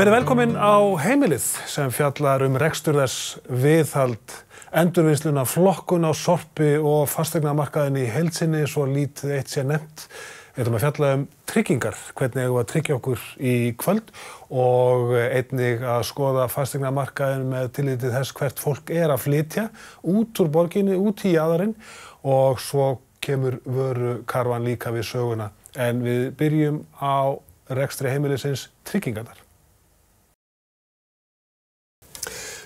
Verið velkomin á heimilið sem fjallar rekstur þess, viðhald, endurvinnsluna, flokkun á sorpi og fasteignamarkaðinn í heild sinni, svo lítið eitt sé nefnt. Við ætlum að fjalla tryggingar, hvernig eigum við að tryggja okkur í kvöld og einnig að skoða fasteignamarkaðinn með tilliti til þess hvert fólk að flytja út úr borginni, út í jaðarinn og svo kemur vörukarfan líka við söguna. En við byrjum á rekstri heimilisins tryggingarnar.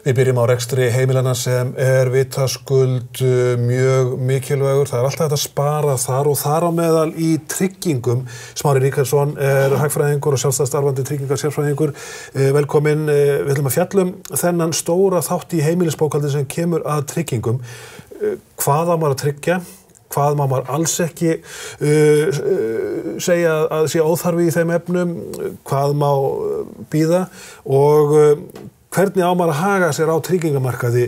Við byrjum á rekstri heimilana sem vitaskuld mjög mikilvægur. Það alltaf hægt að spara þar og þar á meðal í tryggingum. Smári Ríkharðsson hagfræðingur og sjálfstætt starfandi tryggingarsérfræðingur. Velkomin. Við ætlum að fjalla þennan stóra þátt í heimilisbókhaldi sem kemur að tryggingum. Hvað á maður að tryggja? Hvað má maður alls ekki segja að sé óþarfi í þeim efnum? Hvað má bíða? Og hvernig á maður að haga sér á tryggingamarkaði?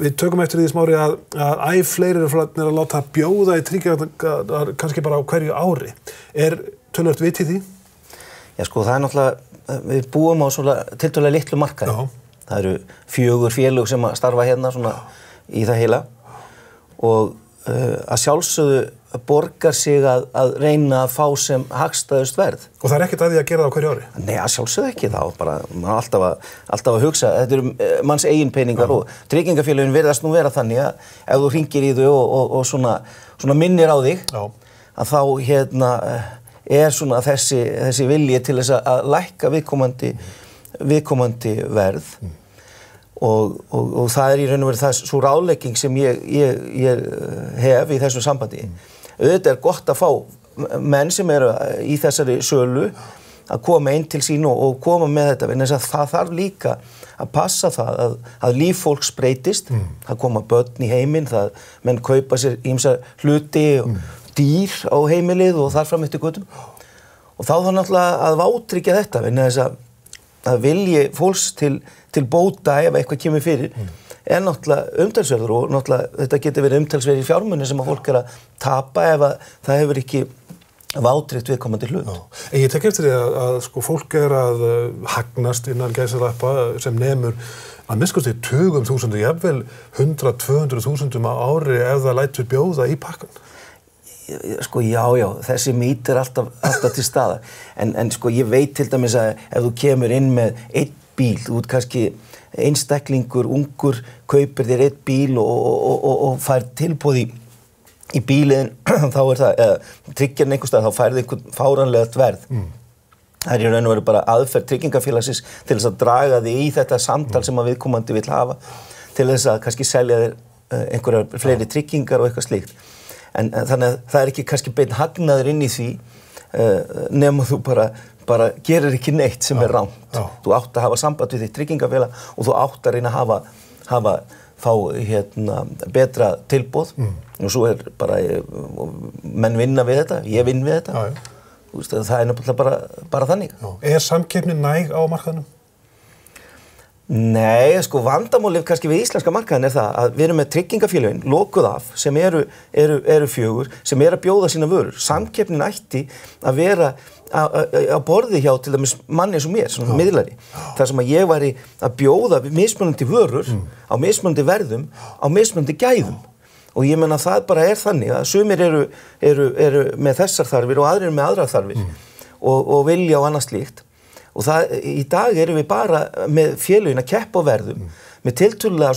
Við tökum eftir því, Smári, að æ fleiri eru farnir að láta bjóða í tryggingar kannski bara á hverju ári. Töluvert vit í því? Já, sko, það náttúrulega, við búum á svona tiltölulega litlu markaði. Já. Það eru 4 félög sem að starfa hérna svona í það heila og að sjálfsögðu borgar sig að reyna að fá sem hagstæðust verð. Og það ekkert að því að gera það á hverju ári? Nei, að sjálfsögðu ekki þá, bara maður alltaf að hugsa, þetta eru manns eigin peningar og tryggingafélögin virðast nú vera þannig að ef þú hringir í þau og svona minnir á þig, að þá svona þessi vilji til þess að lækka viðkomandi verð. Og það í raun og veru það svo ráðlegging sem ég hef í þessu sambandi. Auðvitað gott að fá menn sem eru í þessari sölu að koma inn til sín og koma með þetta, en þess að það þarf líka að passa það að líf fólks breytist, það koma börn í heiminn, það menn kaupa sér ýmsa hluti og dýr á heimilið og þar fram eftir götum. Og þá þarf náttúrulega að vátryggja þetta, en þess að vilji fólks til bóta ef eitthvað kemur fyrir náttúrulega umtalsverður og náttúrulega þetta getur verið umtalsverðir fjármunir sem að fólk að tapa ef að það hefur ekki vátryggt viðkomandi hlut. En ég tek eftir því að sko, fólk að hagnast innan gæsalappa sem nemur að minnst tugum þúsundum, jafnvel 100-200.000 á ári ef það lætur bjóða í pakkan. Sko, já, þessi mýt alltaf til staðar. En sko, ég veit til dæmis að ef þú kemur inn með einn bíl, þú kannski einstaklingur, ungur, kaupir þér einn bíl og fær tilboð í bílinn, þá það, tryggjarinn einhvers staðar, þá færði einhvern fáranlegt verð. Það í raun og veru bara aðferð tryggingafélagsins til þess að draga þig í þetta samtal sem að viðkomandi vill hafa, til þess að kannski selja þér einhverjar fleiri tryggingar og eitthvað slíkt. En þannig að það ekki kannski beinn hagnaður inn í því nema þú bara gerir ekki neitt sem rangt. Þú átt að hafa samband við þitt tryggingafélag og þú átt að reyna að fá betra tilboð og svo bara menn vinna við þetta, ég vinn við þetta. Það náttúrulega bara þannig. Samkeppnin næg á markaðnum? Nei, sko vandamálið kannski við íslenska markaðin það að við erum með tryggingafélögin lokuð af sem eru 4 sem að bjóða sína vörur. Samkeppnin ætti að vera á borði hjá til dæmis manni eins og mér, svona miðlari. Þar sem að ég væri að bjóða mismunandi vörur á mismunandi verðum, á mismunandi gæðum. Og ég meina það bara þannig að sumir eru með þessar þarfir og aðrir með aðrar þarfir og vilja og annað slíkt. Og í dag erum við bara með félögin að keppa á verðum með tiltölulega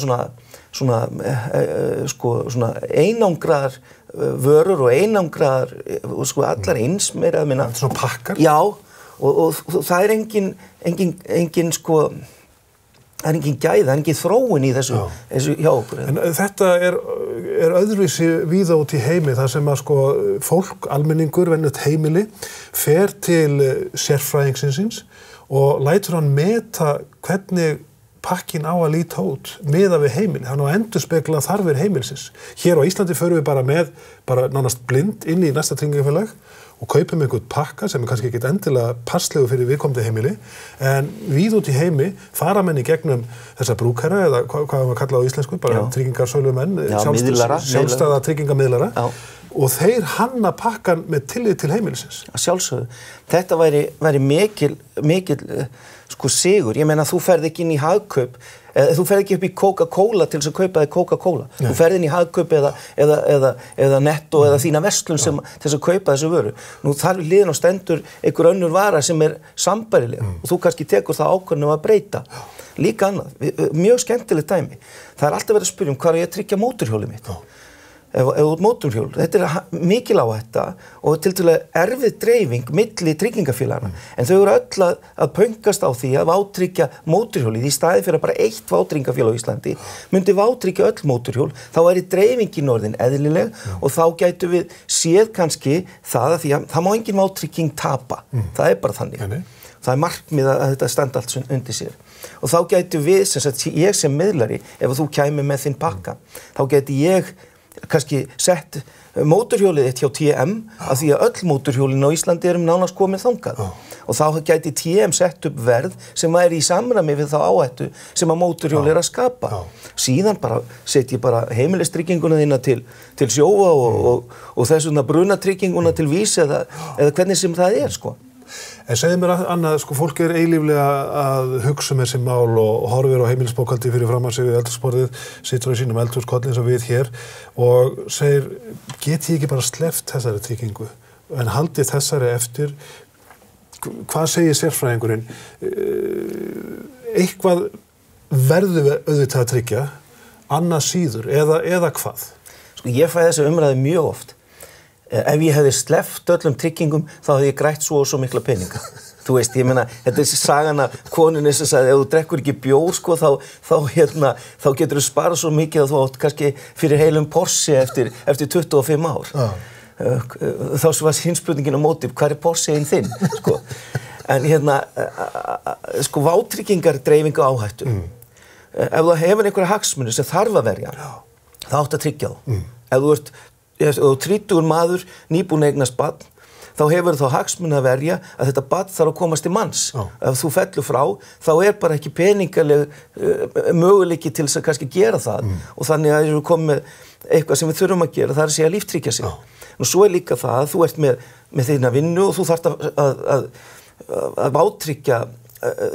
svona einangraðar vörur og einangraðar sko allar eins meira að minna. Svona pakkar? Já, og það engin sko það engin gæði, það engin þróun í þessu hjá okkur. En þetta öðruvísi víða út í heimi þar sem að sko fólk, almenningur, venjulegt heimili fer til sérfræðingsins og lætur hann meta hvernig pakkin á að líta út miðað við heimili. Hann á að endurspegla þarfir heimilisins. Hér á Íslandi förum við bara nánast blind inn í næsta tryggingafélag og kaupum einhvern pakka sem kannski ekki endilega passlegu fyrir viðkomandi heimili, en víð út í heimi fara menn í gegnum þessa brúkherra eða hvað maður kalla á íslensku, bara tryggingarsölumenn, sjálfstæða tryggingamiðlara, og þeir hanna pakkan með tillit til heimilisins. Sjálfsögðu. Þetta væri mikil sko sigur, ég meina þú ferð ekki inn í Hagkaup, þú ferð ekki upp í Coca-Cola til þess að kaupa þig Coca-Cola, þú ferð inn í Hagkaup eða Netto eða þína verslun sem til þess að kaupa þessu vöru. Nú þar við hliðina á stendur einhver önnur vara sem sambærileg og þú kannski tekur það ákvörðun að breyta. Líka annað, mjög skemmtilegt dæmi. Það alltaf verið að spyrja hvað ég að tryggja mótorhjólið mitt. Ef út mótorhjól, þetta mikil áhætta og tiltölulega erfið dreifing milli tryggingafélagana. En þau eru öll að pöngast á því að vátryggja mótorhjólið í staði fyrir bara eitt vátryggingafélag á Íslandi myndi vátryggja öll mótorhjól, þá væri dreifingin orðin eðlileg og þá gætu við séð kannski það að því að það má engin vátrygging tapa. Það bara þannig. Það markmið að þetta standa allt undir sér. Og þá gætu við, ég sem miðlari, ef þú kæmi með þinn pakka, þá gæti ég kannski sett mótorhjólið þitt hjá TM af því að öll mótorhjólin á Íslandi nánast komin þangað. Og þá gæti TM sett upp verð sem væri í samræmi við þá áhættu sem að mótorhjól að skapa. Síðan set ég bara heimilistrygginguna þína til sjóa og þessuna brunatrygginguna til vís eða hvernig sem það sko. En segðu mér annað, sko, fólk eilíflega að hugsa með þessi mál og horfir á heimilisbókhaldi fyrir framan sig við eldhúsborðið, situr á sínum eldhúskolli eins og við hér og segir, get ég ekki bara sleppt þessari tryggingu en haldið þessari eftir, hvað segir sérfræðingurinn? Eitthvað verður við auðvitað að tryggja, annað síður eða hvað? Sko, ég fæ þessi umræðu mjög oft. Ef ég hefði sleppt öllum tryggingum þá hefði ég grætt svo mikla peninga. Þú veist, ég meina, þetta sagan af konunni sem sagði ef þú drekkur ekki bjór sko þá getur þú sparað svo mikið að þú átt kannski fyrir heilum Porsche eftir 25 ár. Þá var hinspurningin á móti, hvað Porscheinn þinn? Sko. En sko vátryggingar dreifingu áhættu. Ef þú hefur einhverja hagsmuni sem þarf að verja, þá átt að tryggja þá. Ef þú 30 maður nýbúinn að eignast barn, þá hefur þá hagsmuni að verja að þetta barn þarf að komast til manns. Ef þú fellur frá, þá bara ekki peningaleg möguleiki til þess að kannski gera það. Og þannig að við komum með eitthvað sem við þurfum að gera, það að segja að líftryggja sig. Og svo líka það að þú ert með þína vinnu og þú þarft að vátryggja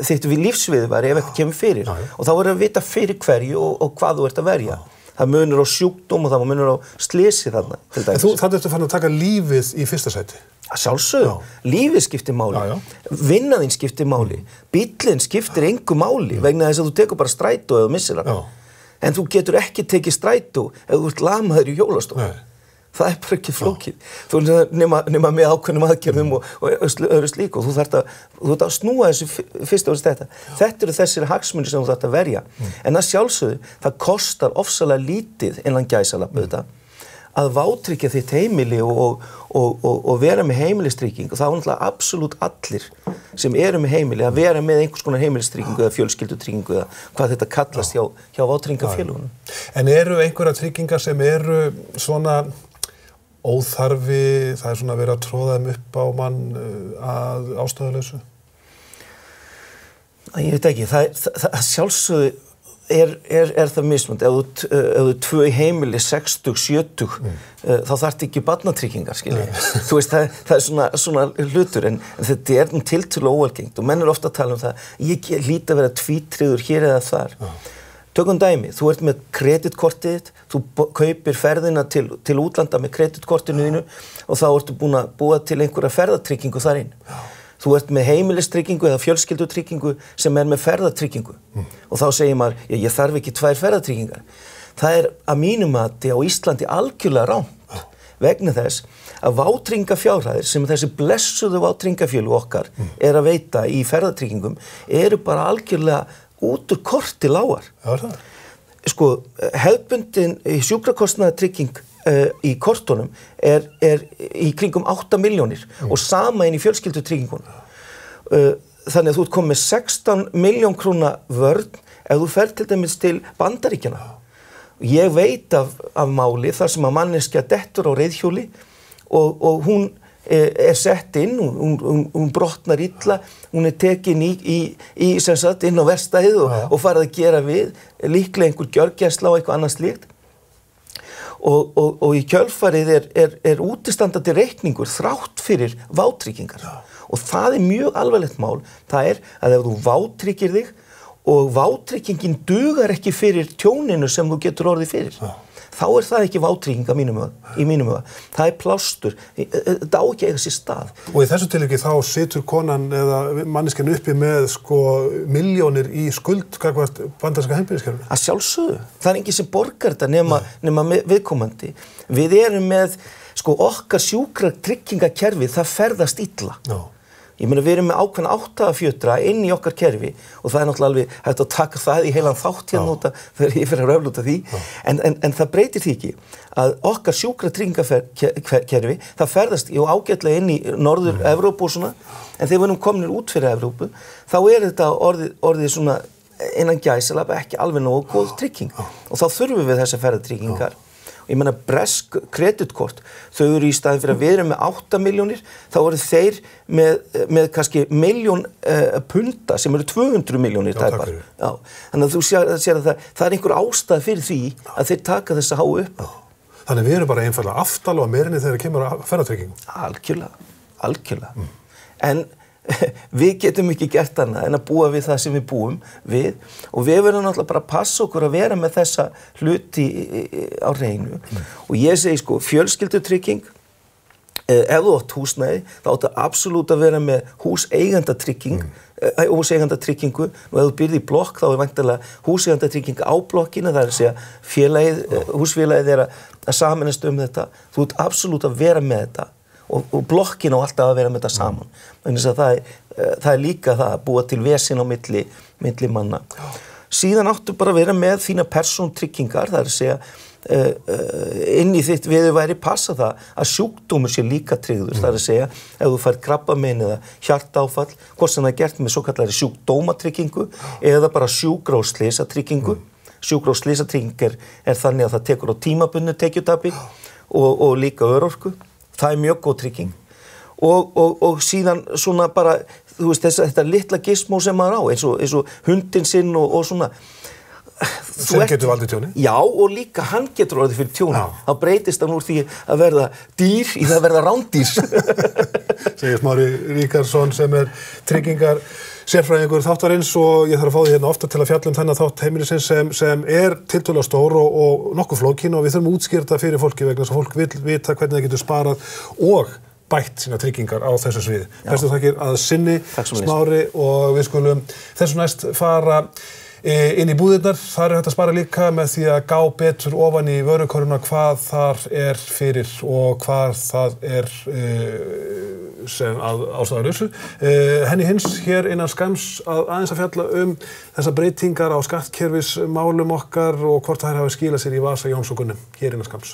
þitt við lífsviðurværi ef eitthvað kemur fyrir. Og þá að vita fyrir hverju og hvað þú ert að verja. Það munur á sjúkdóm og það munur á slysi þarna. En þannig ertu farin að taka lífið í fyrsta sæti? Sjálfsögðu. Lífið skiptir máli. Vinnan þín skiptir máli. Bíllinn skiptir engu máli vegna þess að þú tekur bara strætó ef þú missir hann. En þú getur ekki tekið strætó ef þú ert lamaður í hjólastól. Það bara ekki flókið. Þú nema með ákveðnum aðgerðum og öðru slíku og þú þarft að snúa þessu fyrst og þetta. Þetta eru þessir hagsmunir sem þú þarft að verja. En að sjálfsögðu, það kostar ofsalega lítið innan gæsalappa að vátryggja þitt heimili og vera með heimilistrygging og það náttúrulega absolutt allir sem eru með heimili að vera með einhvers konar heimilistryggingu eða fjölskyldutryggingu eða hvað þetta kallast hjá vátryggingafélögunum. En eru einhverjar tryggingar sem eru svona óþarfi, það svona verið að tróða þeim upp á mann að ástæðuleysu? Ég veit ekki, það sjálfsögðu er það mismunandi. Ef þú tvö í heimili 60, 70, þá þarftu ekki barnatryggingar, skilji. Þú veist, það svona hlutur, en þetta tiltölulega óalgengt og menn ofta að tala það, ég hlýt að vera tvítryggður hér eða þar. Tökum dæmi, þú ert með kreditkortið þitt, þú kaupir ferðina til útlanda með kreditkortinu þínu og þá ertu búin að búa til einhverja ferðatryggingu þar inn. Þú ert með heimilistryggingu eða fjölskyldutryggingu sem með ferðatryggingu. Og þá segir maður, ég þarf ekki 2 ferðatryggingar. Það að mínu mati á Íslandi algjörlega rangt vegna þess að vátryggingafjárhæðir sem þessi blessuðu vátryggingafélög okkar að veita í ferðatryggingum eru bara algjörlega út úr korti lágar. Sko, hefðbundin sjúkrakostnaðartrygging í kortunum í kringum 8 milljónir og sama inn í fjölskyldutrygginguna. Þannig að þú ert komið með 16 milljón króna vörn ef þú fer til dæmis til Bandaríkjanna. Ég veit af máli þar sem að manneskja dettur á reiðhjóli og hún sett inn, hún brotnar illa, hún tekin sem sagt inn á verkstæðið og farið að gera við, líklega einhver gjörgæsla og eitthvað annað slíkt. Og í kjölfarið útistandandi reikningur þrátt fyrir vátryggingar. og það mjög alvarlegt mál, það að ef þú vátryggir þig og vátryggingin dugar ekki fyrir tjóninu sem þú getur orðið fyrir, þá það ekki vátrygging í mínum huga. Það plástur, það á ekki eiga sér stað. Og í þessu tilviki þá situr konan eða manneskjan uppi með milljónir í skuld gagnvart bandaríska heilbrigðiskerfinu. Að sjálfsögðu. Það enginn sem borgar þetta nema viðkomandi. Við erum með okkar sjúkratryggingakerfi, það ferðast illa. Ég meina, við erum með ákveðna áttafjötra inn í okkar kerfi og það náttúrulega alveg hægt að taka það í heilan þátt hérna þegar ég fyrir að röfluta því. En það breytir því ekki að okkar sjúkratryggingakerfi, það ferðast ágætlega inn í Norður-Evrópu og svona, en þegar við erum komin út fyrir Evrópu, þá þetta orðið svona innan gæsalappa ekki alveg nógu góð trygging. Og þá þurfum við þessar ferðatryggingar. Ég meina, bresk kreditkort, þau eru í staðin fyrir að við erum með 8 milljónir, þá eru þeir með kannski milljón punda sem eru 200 milljónir tæpar. Þannig að þú sér að það einhver ástæða fyrir því að þeir taka þessa háu upp. Þannig við erum bara einfaldlega aftal og meirinni þegar kemur að ferðatrygging. Algjörlega. En við getum ekki gert annað en að búa við það sem við búum við og við verðum náttúrulega bara að passa okkur að vera með þessa hluti á hreinu og ég segi fjölskyldutrygging, ef þú átt húsnæði þá áttu absolutt að vera með húseigandatryggingu og ef þú býrð í blokk þá væntanlega húseigandatrygging á blokkinu, það að segja húsfélagið að sameinast þetta, þú átt absolutt að vera með þetta og blokkin á alltaf að vera með þetta saman. Þannig að það líka það að búa til vesinn á milli manna. Síðan áttu bara að vera með þína persónutryggingar, það að segja inn í þitt viðurværi passa það að sjúkdómur sé líka tryggður, það að segja ef þú fær krabbamein eða hjartaáfall, hvort sem það gert með svokallari sjúkdómatryggingu eða bara sjúkráslýsatryggingu. Sjúkráslýsatrygging þannig að það tekur á tímabundnu tekjutapi og líka örorku. Það mjög góð trygging og síðan svona bara, þú veist, þetta litla gismó sem maður á, eins og hundin sinn og svona. Sem getur valdið tjóni? Já, og líka hann getur orðið fyrir tjóni. Þá breytist hann úr því að verða dýr í það að verða rándýr. Segir Smári Ríkharðsson sem tryggingar sérfræðingur þáttarins og ég þarf að fá því hérna ofta til að fjalla þennan þátt heimilisins sem tiltölulega stór og nokkuð flókin og við þurfum að útskýra þetta fyrir fólki vegna þess að fólk vill vita hvernig það getur sparað og bætt sína tryggingar á þessu sviði. Bestu þakkir að sinni, Smári, og við skulum þessu næst fara inn í búðirnar. Þar hægt að spara líka með því að gá betur ofan í vörukorfuna hvað þar fyrir og hvað það sem að ástæðulausu. Henni Hins hér innan skamms aðeins að fjalla þessar breytingar á skattkerfismálum okkar og hvort þær hafi skilað sér í vasa Jóns og Gunnu hér innan skamms.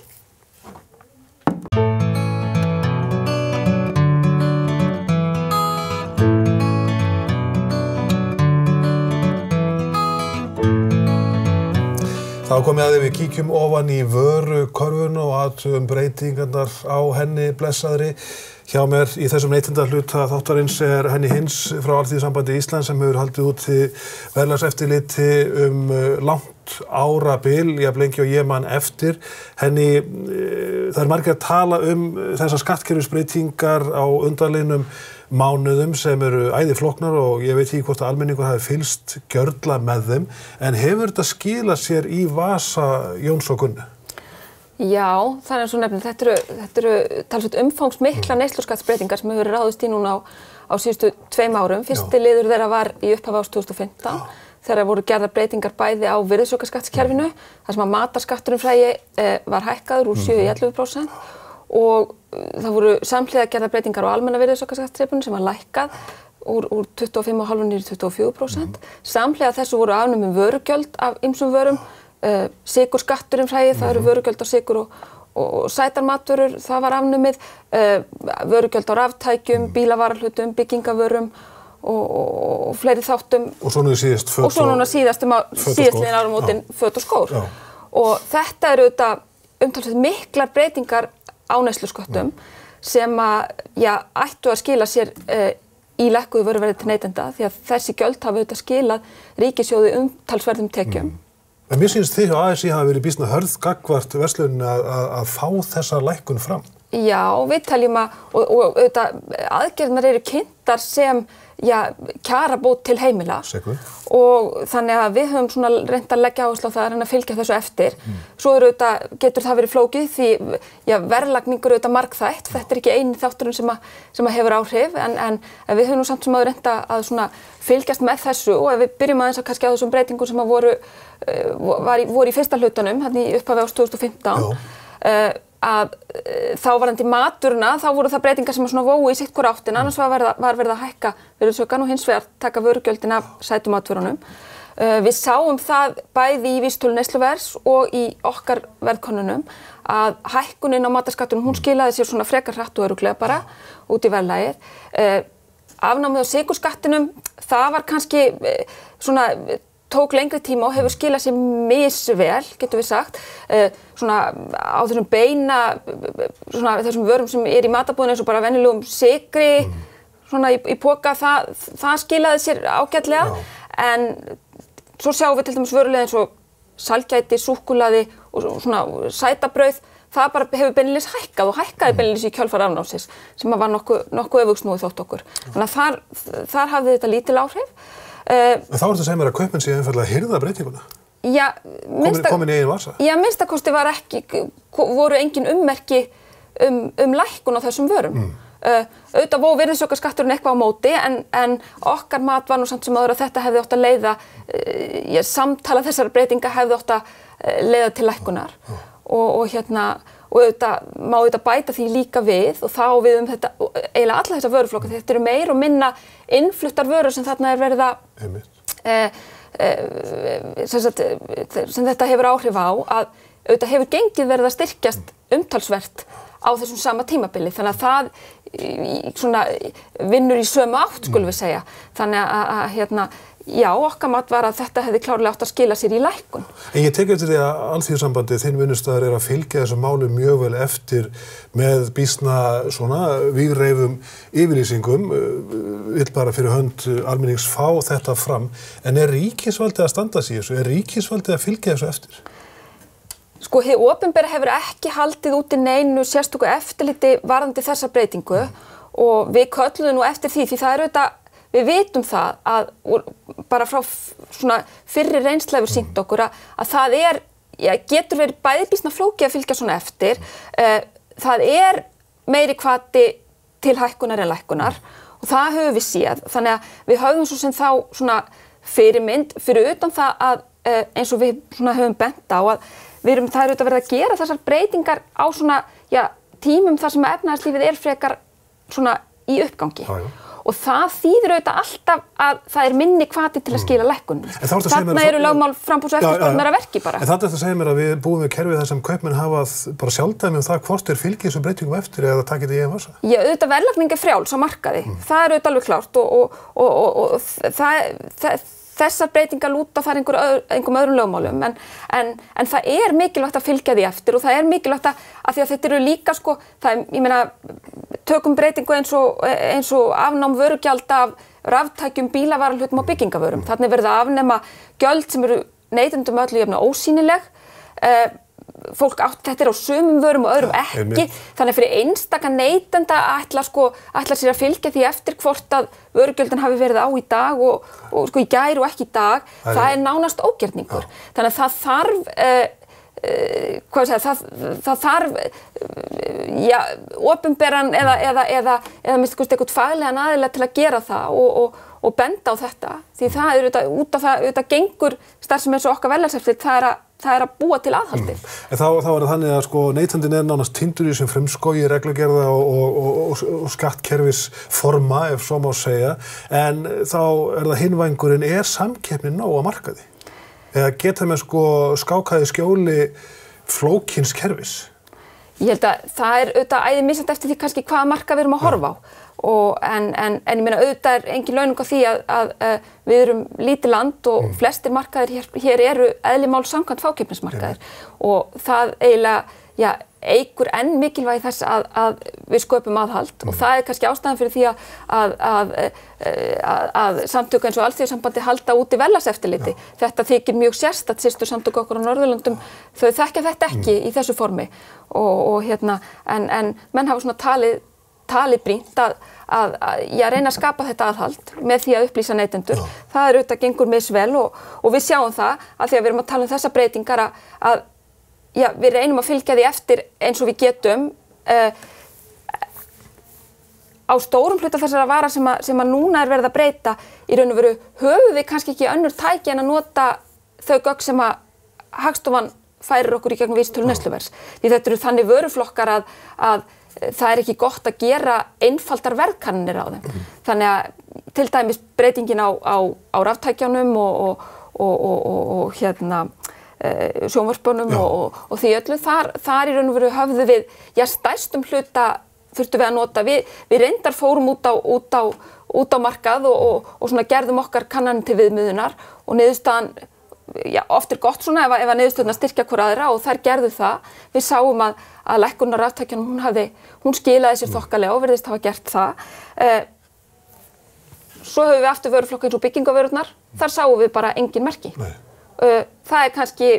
Þá komið að við kíkjum ofan í vörukorfuna og athugum breytingarnar á henni blessaðri. Hjá mér í þessum neytendahluta þáttarins Henni Hins frá Alþýðusambandi Íslands sem hefur haldið úti verðlagseftirliti langt árabil, jafn lengi og ég man eftir. Henni, það margir að tala þessar skattkerfisbreytingar á undanliðnum mánuðum sem eru æði flóknar og ég veit ekki hvort að almenningur hafi fylgst gjörla með þeim, en hefur þetta skilað sér í vasa Jóns og Gunnu? Já, það eins og nefnir, þetta eru talsveit umfangsmikla neysluskattsbreytingar sem hefur verið ráðist í núna á síðustu 2 árum. Fyrsti liður þeirra var í upphafi árs 2015, þegar voru gerðar breytingar bæði á virðisaukaskattskerfinu, þar sem að matarskatturinn frægi var hækkaður úr 7 í 11% og það voru samhliða gerðar breytingar á almenna virðisaukaskattsþrepinu sem var lækkað úr 25,5% niður í 24%. Samhliða þessu voru afnumin vörugjöld af ýmsum vörum, sykurskatturinn frægi, það eru vörugjöld á sykur og sætar matvörur, það var afnumið, vörugjöld á raftækjum, bílavarahlutum, byggingavörum og fleiri þáttum. Og svo núna síðast föt og skór. Og svo núna síðastliðin áramótin föt og skór. Og þetta eru auðvitað umtalsveit miklar breytingar á neyslusköttum sem ættu að skila sér í lækkuðu vöruverði til neytenda því að þessi gjöld hafa auðvitað skilað ríkissjóði umtalsverðum tekjum. En mér sýnist þið og ASÍ hafa verið býsna hörð gagnvart versluninni að fá þessa lækkun fram. Já, við teljum og auðvitað aðgerðnar eru kynntar sem kjarabót til heimila. Sigur. Og þannig að við höfum svona reynt að leggja áherslu á það að reyna að fylgja þessu eftir. Svo getur það verið flókið því verðlagningur auðvitað margþætt. Þetta ekki eini þátturinn sem hefur áhrif en við höfum nú samt sem áður reynt að svona fylgjast með þessu og ef við byrjum aðeins kannski á þessum breytingum sem voru í fyrsta hlutanum, hérna í upphafi árs 2015, að þá varðandi maturna, þá voru það breytingar sem svona vógu í sitt hvora áttina, annars var verið að hækka virðisaukann og hins vegar taka vörugjöldin af sætumatvörunum. Við sáum það bæði í vísitölu neysluverðs og í okkar verðkönnunum að hækkunin á matarskattunum, hún skilaði sér svona frekar hratt og örugglega bara út í verðlagið. Afnámið á sykurskattinum, það var kannski svona tók lengri tíma og hefur skilað sér misvel, getum við sagt, svona á þessum svona þessum vörum sem í matabúðinni eins og bara venjulegum sykri, svona í poka, það skilaði sér ágætlega, en svo sjáum við til dæmis vörulega eins og sælgæti, súkkulaði og svona sætabrauð, það bara hefur beinlínis hækkað og hækkaði beinlínis í kjölfar afnámsins, sem var nokkuð öfugsnúið þótt okkur. Þannig að þar hafði þetta lítil áhrif. En þá ertu að segja mér að kaupmenn sé einfaldlega að hirða breytinguna? Já, komin í eigin vasa? Já, minnstakosti voru engin ummerki lækkun á þessum vörum. Auðvitað vó virðisaukaskatturinn eitthvað á móti en okkar mat var nú samt sem áður að þetta hefði átt að leiða, samtala þessara breytinga hefði átt að leiða til lækkunar og auðvitað má auðvitað bæta því líka við og þá við þetta, eiginlega alla þessa vöruflokka, þetta eru meir og minna innfluttar vörur sem þarna verið að sem þetta hefur áhrif á að auðvitað hefur gengið verið að styrkjast umtalsvert á þessum sama tímabili, þannig að það svona vinnur í sömu átt, skulum við segja. Þannig að já, okkar mat var að þetta hefði klárlega átt að skila sér í lækkun. En ég tek eftir því að Alþýðusambandið, þinn vinnustaður að fylgja þessum málum mjög vel eftir með býsna svona vígreifum yfirlýsingum, vill bara fyrir hönd almennings fá þetta fram, en ríkisvaldið að standa sig í þessu? Ríkisvaldið að fylgja þessu eftir? Sko, hið opinbera hefur ekki haldið út í neinu sérstöku eftirliti varðandi þessa breytingu og við kölluðum nú eftir því það er auðvitað, við vitum það að bara frá svona fyrri reynsla hefur sýnt okkur að það getur verið bæði býsna flókið að fylgja svona eftir. Það meiri hvati til hækkunar en lækkunar og það höfum við séð. Þannig að við höfum svo sem þá svona fyrirmynd fyrir utan það að eins og við svona höfum bent á að það er auðvitað verið að gera þessar breytingar á svona tímum þar sem efnahagslífið er frekar svona í uppgangi. Og það þýðir auðvitað alltaf að það er minni hvati til að skila lækkun. Þarna eru lögmál framboðs og eftirspurnar að verki bara. En þetta er að segja mér að við búum við kerfið þar sem kaupmenn hafa bara sjálfdæmi það hvort þeir fylgi þessu breytingum eftir eða takið í eigin vasa? Já, auðvitað verðlagning er frjáls á markaði. Það er auðvitað alveg klárt og þessar breytingar lúta þar einhverjum öðrum lögmálum en það er mikilvægt að fylgja því eftir og það er mikilvægt að því að þetta eru líka sko, ég meina, tökum breytingu eins og afnám vörugjalda af raftækjum, bílavarahlutum og byggingavörum. Þarna er verið að afnema gjöld sem eru neytendum öllu jafna ósýnileg. Þetta er á sumum vörum og öðrum ekki, þannig fyrir einstaka neytenda ætlar sér að fylgja því eftir hvort að vörugjöldin hafi verið á í dag og sko í gær og ekki í dag, það er nánast ógerningur. Þannig að það þarf opinberan eða eitthvað faglegan aðila til að gera það og benda á þetta, því það er út af það gengur starfsemi eins og okkar velferðareftirlit, það er að búa til aðhaldið. En þá er það þannig að sko neytandinn er nánast týndur í sem frumskógi reglugerða og skattkerfis forma, ef svo má segja, en þá er það hinvængurinn, samkeppnin nóg á markaði? Eða geta með sko skákaði skjóli flókins kerfis? Ég held að það er auðvitað æði misjafnt eftir því kannski hvaða markað við erum að horfa á. En ég meina auðvitað er engin launung á því að við erum lítið land og flestir markaðir hér eru eðli máls samkvæmt fákeppnismarkaðir og það eiginlega eykur enn mikilvægi þess að við sköpum aðhald og það kannski ástæðan fyrir því að samtök eins og Alþýðusambandið halda úti verðlagseftirliti. Þetta þykir mjög sérstakt, systursamtök okkar á Norðurlöndum, þau þekkja þetta ekki í þessu formi en menn hafa svona talið brýnt að reyna að skapa þetta aðhald með því að upplýsa neytendur. Það auðvitað gengur misvel og við sjáum það að því að við erum að tala um þessa breytingar að við reynum að fylgja því eftir eins og við getum á stórum hluta þessara vara sem að núna verið að breyta í raun og veru höfum við kannski ekki önnur tæki en að nota þau gögn sem að Hagstofan færir okkur í gegnum vísitölu neysluverðs. Því þetta eru þannig vöruflokkar að það ekki gott að gera einfaldar verðkannanir á þeim. Þannig að til dæmis breytingin á raftækjunum og sjónvarpsbönum og því öllu, þar í raun og veru höfðu við, stærstum hluta þurftum við að nota. Við reyndar fórum út á markað og svona gerðum okkar kannanir til viðmiðunar og niðurstaðan, oft gott svona ef að niðurstöðurnar styrkja hver aðra og þær gerðu það. Við sáum að lækkun á raftækjunum, hún skilaði sér þokkalega og virðist hafa gert það. Svo höfum við aftur vöruflokka eins og byggingavörurnar, þar sáum við bara engin merki. Það kannski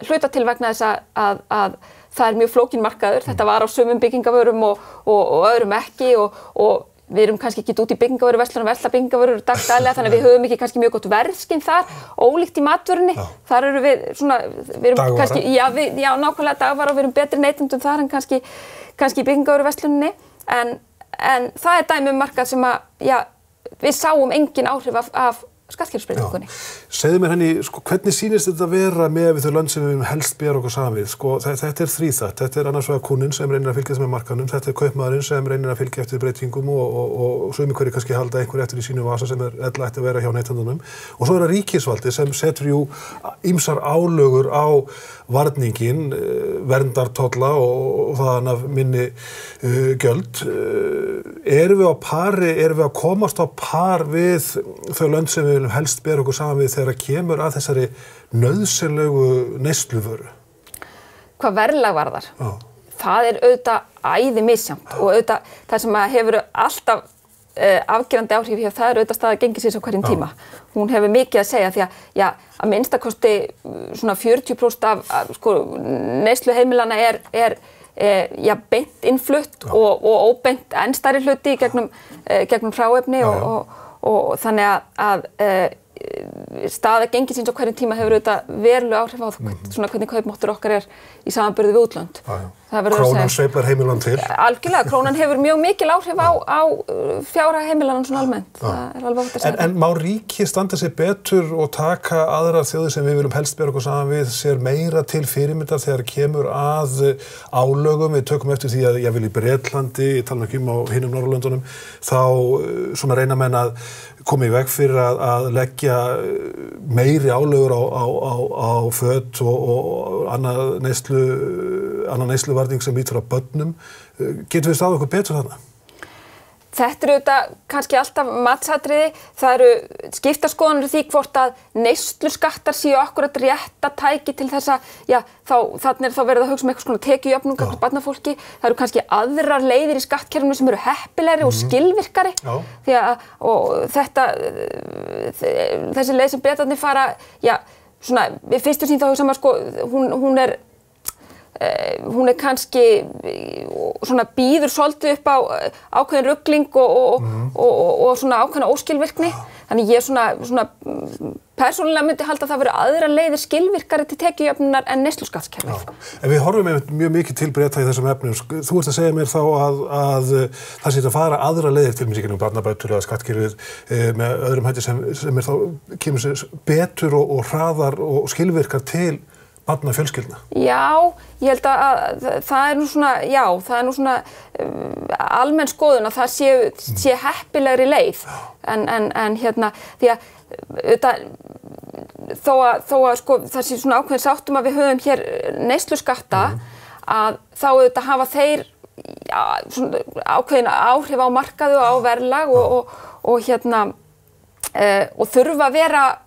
hluta til vegna þess að það mjög flókinn markaður. Þetta var á sumum byggingavörum og öðrum ekki og við erum kannski ekki út í byggingavöruverslun að versla byggingavörur dagstæðlega, þannig að við höfum ekki kannski mjög gott verðskinn þar, ólíkt í matvörunni. Þar erum við svona, við erum kannski, nákvæmlega dagvara og við erum betri neytendum þar en kannski í byggingavöruversluninni. En það dæmi markað sem að, við sáum engin áhrif af skattkerfisbreytingunni. Segðu mér Henný, hvernig sýnist þetta vera með við þau lönd sem við helst bera okkur saman við? Þetta þríþætt. Þetta annars vegar kúnninn sem reynir að fylgjast með markaðnum, þetta kaupmaðurinn sem reynir að fylgja eftir breytingum og sumir hverjir kannski halda einhverju eftir í sínu vasa sem ella ætti að vera hjá neytendunum. Og svo það ríkisvaldið sem setur ýmsar álögur á varningin, verndartolla og þaðan af minni gjöld. Erum við að komast á par við þau lönd sem við viljum helst bera okkur saman við þegar kemur að þessari nauðsynlegu neysluvöru? Hvað verðlag varðar? Það auðvitað æði misjafnt og auðvitað það sem hefur alltaf afgerandi áhrif hér, það auðvitað staða gengisins á hverjum tíma. Hún hefur mikið að segja því að minnstakosti svona 40% af neysluheimilana er beint innflutt og óbeint enn stærri hluti gegnum hráefni og þannig að staða gengisins á hverjum tíma hefur auðvitað verulega áhrif á svona hvernig kaupmáttur okkar í samanburði við útlönd. Krónan sveiflar heimilan til. Algjörlega, krónan hefur mjög mikil áhrif á fjárhag heimilanum svona almennt. Það alveg óhætt að segja. En má ríki standa sig betur og taka aðrar þjóðir sem við viljum helst bera okkur saman við sér meira til fyrirmyndar þegar kemur að álögum? Við tökum eftir því að jafnvel í Bretlandi, ég tala ekki á hinum Norðurlöndunum, þá svona reyna menn að koma í veg fyrir að leggja meiri álögur á föt og annað neysluvarning sem lítur á börnum. Getum við stáð okkur betur þarna? Þetta auðvitað kannski alltaf matsatriði. Það eru skiptar skoðanir því hvort að neysluskattar séu akkúrat rétta tæki til þess að, þannig þá verið að hugsa eitthvað svona tekjujöfnung gagnvart barnafólki. Það eru kannski aðrar leiðir í skattkerfinu sem eru heppilegri og skilvirkari. Því að þessi leið sem Bretarnir fara, svona, við fyrstu sýn þá hugsa maður hún kannski svona býður svolítið upp á ákveðin rugling og svona ákveðna óskilvirkni. Þannig ég svona persónulega myndi halda að það veri aðra leiðir skilvirkari til tekjujöfnunar en neysluskattskerfið. En við horfum mjög mikið til Breta í þessum efnum. Þú ert að segja mér þá að það sé að fara aðra leiðir til mér síkinn barnabætur eða skattkerfið með öðrum hætti sem þá kemur sér betur og hraðar og skilvirkar til barna fjölskyldna. Já, ég held að það er nú svona, almenn skoðun að það sé heppilegri leið en því að þó að það sé svona ákveðin sáttum að við höfum hér neysluskatta að þá auðvitað hafa þeir svona ákveðin áhrif á markaðu og á verðlag og þurfa að vera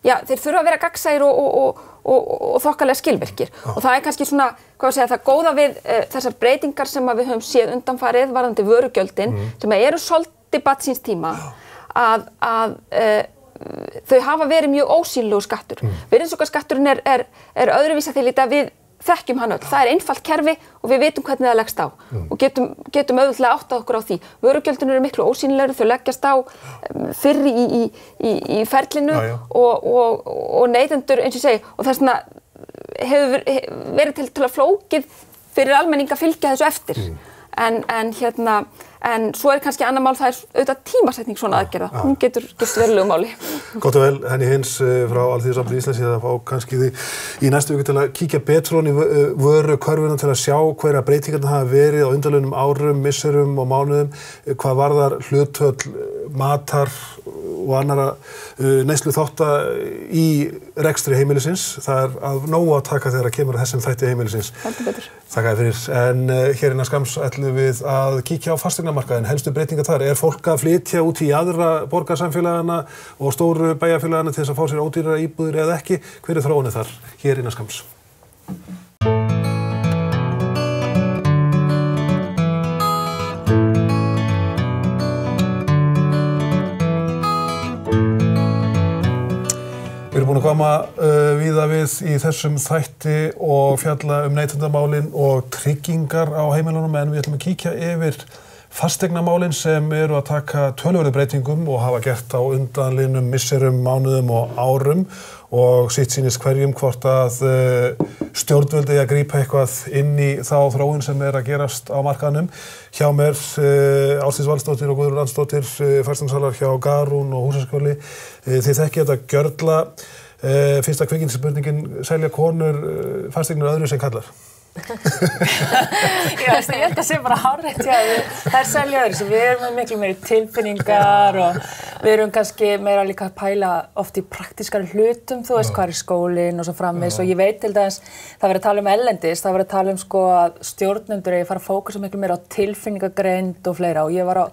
þeir þurfa að vera gagnsæir og þokkalega skilvirkir. Og það kannski svona, hvað að segja, það góða við þessar breytingar sem við höfum séð undanfarið varðandi vörugjöldin, sem eru svolítið barn síns tíma, að þau hafa verið mjög ósýnilegur skattur. Virðisaukaskatturinn er öðruvísi að því líta við þekkjum hann öll. Það er einfalt kerfi og við vitum hvernig það leggst á og getum auðvitað áttað okkur á því. Vörugjöldin eru miklu ósýnilegri, þau leggjast á fyrr í ferlinu og neytendur, eins og ég segi, og þess vegna hefur verið til að flókið fyrir almenning að fylgja þessu eftir. En svo kannski annað mál, það auðvitað tímasetning svona aðgerða. Hún getur verulegu máli. Gott og vel, Henný Hins frá Alþýðusambandi Íslands, ég að fá kannski þið í næstu viku til að kíkja betur ofan í vörukörfuna til að sjá hverjar breytingarnar hafa verið á undanliðnum árum, misserum og mánuðum, hvað varðar hlutföll matar og annarra neyslu þátta í rekstri heimilisins. Það af nógu að taka þegar að kemur að þessum þætti heimilisins. Heldur betur. Þakka þér fyrir. En hér innan skamms ætlum við að kíkja á fasteignamarkaðinn. Helstu breytingar þar. Er fólk að flytja út í aðra borgarsamfélagana og stóru bæjarfélagana til þess að fá sér ódýrara íbúðir eða ekki? Hver er þróunin þar? Hér innan skamms. Við erum búin að koma víða við í þessum þætti og fjalla neytendamálin og tryggingar á heimilunum, en við ætlum að kíkja yfir fasteignamálin sem eru að taka töluverðum breytingum og hafa gert á undanliðnum misserum, mánuðum og árum, og sitt sýnist hverjum hvort að stjórnvöld eigi að grípa eitthvað inn í þá þróun sem er að gerast á markaðnum. Hjá mér Ásdís Valsdóttir og Guðrún Rannsdóttir, fasteignasalar hjá Garún og Húsaskjóli. Þið þekkið þetta gjörla. Fyrsta kvikindisspurningin, selja konur fasteignir öðru sem kallar? Ég held að sé bara hárrétt, þær selja öðru sem við erum með miklu meiri tilfinningar og við erum kannski meira líka að pæla oft í praktískari hlutum, þú veist, hvað er skólinn og svo framvegis, og ég veit til dæmis, það verið að tala um ellendis, það verið að tala um sko að stjórnendur eigi að fara að fókusa miklu meira á tilfinningagreind og fleira, og ég var á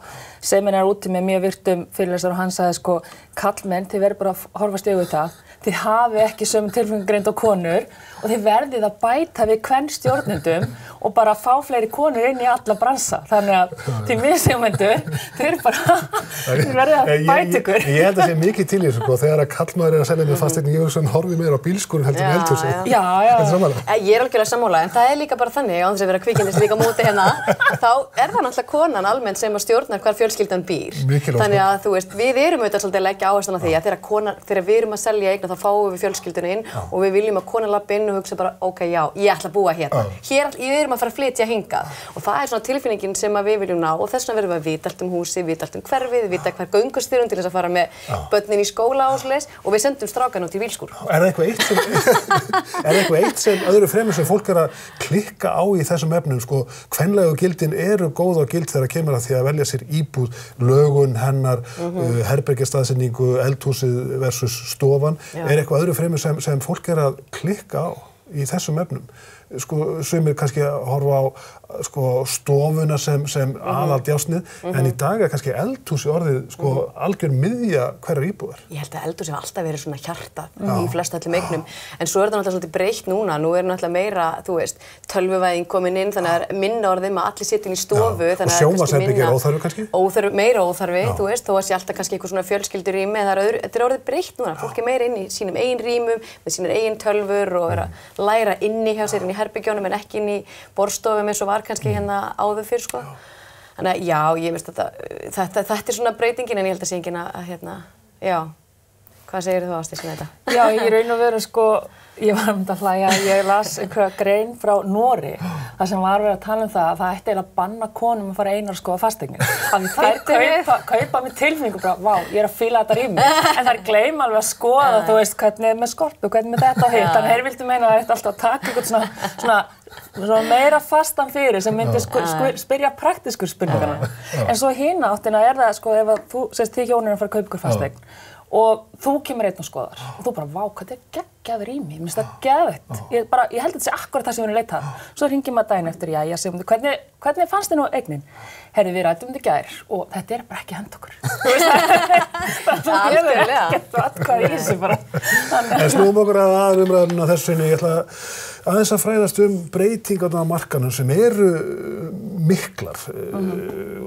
seminar úti með mjög virtum fyrirlestur og hann sagði sko, kallmenn, þið verið bara að horfast í augu við það, þið hafi ekki sömu tilfinningagreind og konur og þið verðið að bæta við kvenstjórnendum og bara fá fleiri konur inn í alla bransa. Þannig að þið misjómendur, þið eru bara, þið verðið að bæta ykkur. Ég held að sé mikið til í þessu, þegar að kallmaður er að selja með fasteign, ég horfi meira á bílskúrinn heldur en eldhúsi. Já. Þetta er sammála? Ég er algjörlega sammála, en það er líka bara þannig, án þess að vera kvikindis líka móti hérna, þá er það náttúrulega konan almennt sem að stjórnar hvar fjölskyldan býr. Þannig að þú veist, við erum auðvitað svolítið að leggja áherslu á því að þegar við erum að selja eign, þá fáum við fjölskylduna inn og við viljum að konan labbi inn og hugsa bara, ok, já, ég ætla að búa hérna. Við erum að fara að flytja hingað og það er svona tilfinningin sem að við viljum ná og þess vegna verðum við að vita allt um húsið, vita allt um hverfið, vita hver göngustýrun til þess að fara með börnin í skóla og svoleiðis og við sendum strákana út í bílskúr. Er það eitthvað eitt sem öðru fremur sem fólk er að klikka á í þessum efnum, sko, kvenlegu gildin eru góð og gild þegar kemur að því að velja sér íbúð, lögun hennar, herbergjastaðsetningu, eldhúsið versus stofan. Er eitthvað öðru fremur sem fólk er að klikka á í þessum efnum? Sko, sumir kannski að horfa á sko, stofuna sem aðaldjásnið, en í dag er kannski eldhúsi orðið sko, algjör miðja hverjar íbúðar. Ég held að eldhúsi hafa alltaf verið svona hjartað í flest öllum eignum, en svo er það náttúrulega svolítið breytt núna, nú er náttúrulega meira, þú veist, tölvuvæðing komin inn, þannig að minna orðið að allir sitja inn í stofu, og sjónvarpsherbergi er óþarfi kannski? Meira óþarfi, þú veist, þó að sé alltaf kannski eitthvað svona fjölskyldurými, þetta er orðið breytt núna, fólk er meira inn í sínum eigin rýmum, með sínum eigin tölvur og er að læra inni hjá sér inn í herbergjónum en ekki inn í borðstofum eins og var kannski hérna áður fyrr, sko. Þannig að já, ég veist þetta er svona breytingin, en ég held að sé enginn að hérna, já. Hvað segir þú Ásdís um þetta? Já, ég raun og veru sko, ég var að hlæja, ég las einhverja grein frá Noregi, þar sem var verið að tala um það að það ætti eiginlega að banna konum að fara einar að skoða fasteignir. Þannig þær kaupa með tilfinningu bara, vá, ég er að fíla þetta rými, en þær gleyma alveg að skoða, þú veist, hvernig er með skorpu, hvernig með þetta og hitt, þannig þeir vildu meina að það ætti alltaf að taka eitthvað svona meira fastan fyrir sem myndi spyrja praktískur spurningarna. En svo hina áttina er það sko, ef þið hjónin að fara að kaupa ykkur fasteign og þú kemur einn og skoðar og þú bara, vá, hvað þetta er geða rými, mér finnst það geðveikt. Ég held að þetta sé akkurat það sem við erum að leita að. Svo hringir maður daginn eftir, já, Sigmundur, hvernig fannst þér nú eignin? Herri, við ræddum þetta í gær og þetta bara ekki hend okkur. Þú veist það gerur ekkert atkvæði í þessu bara. En snúum okkur að umræðuna þessu sinni, ég ætla aðeins að fræðast breytingarna á markanum sem eru miklar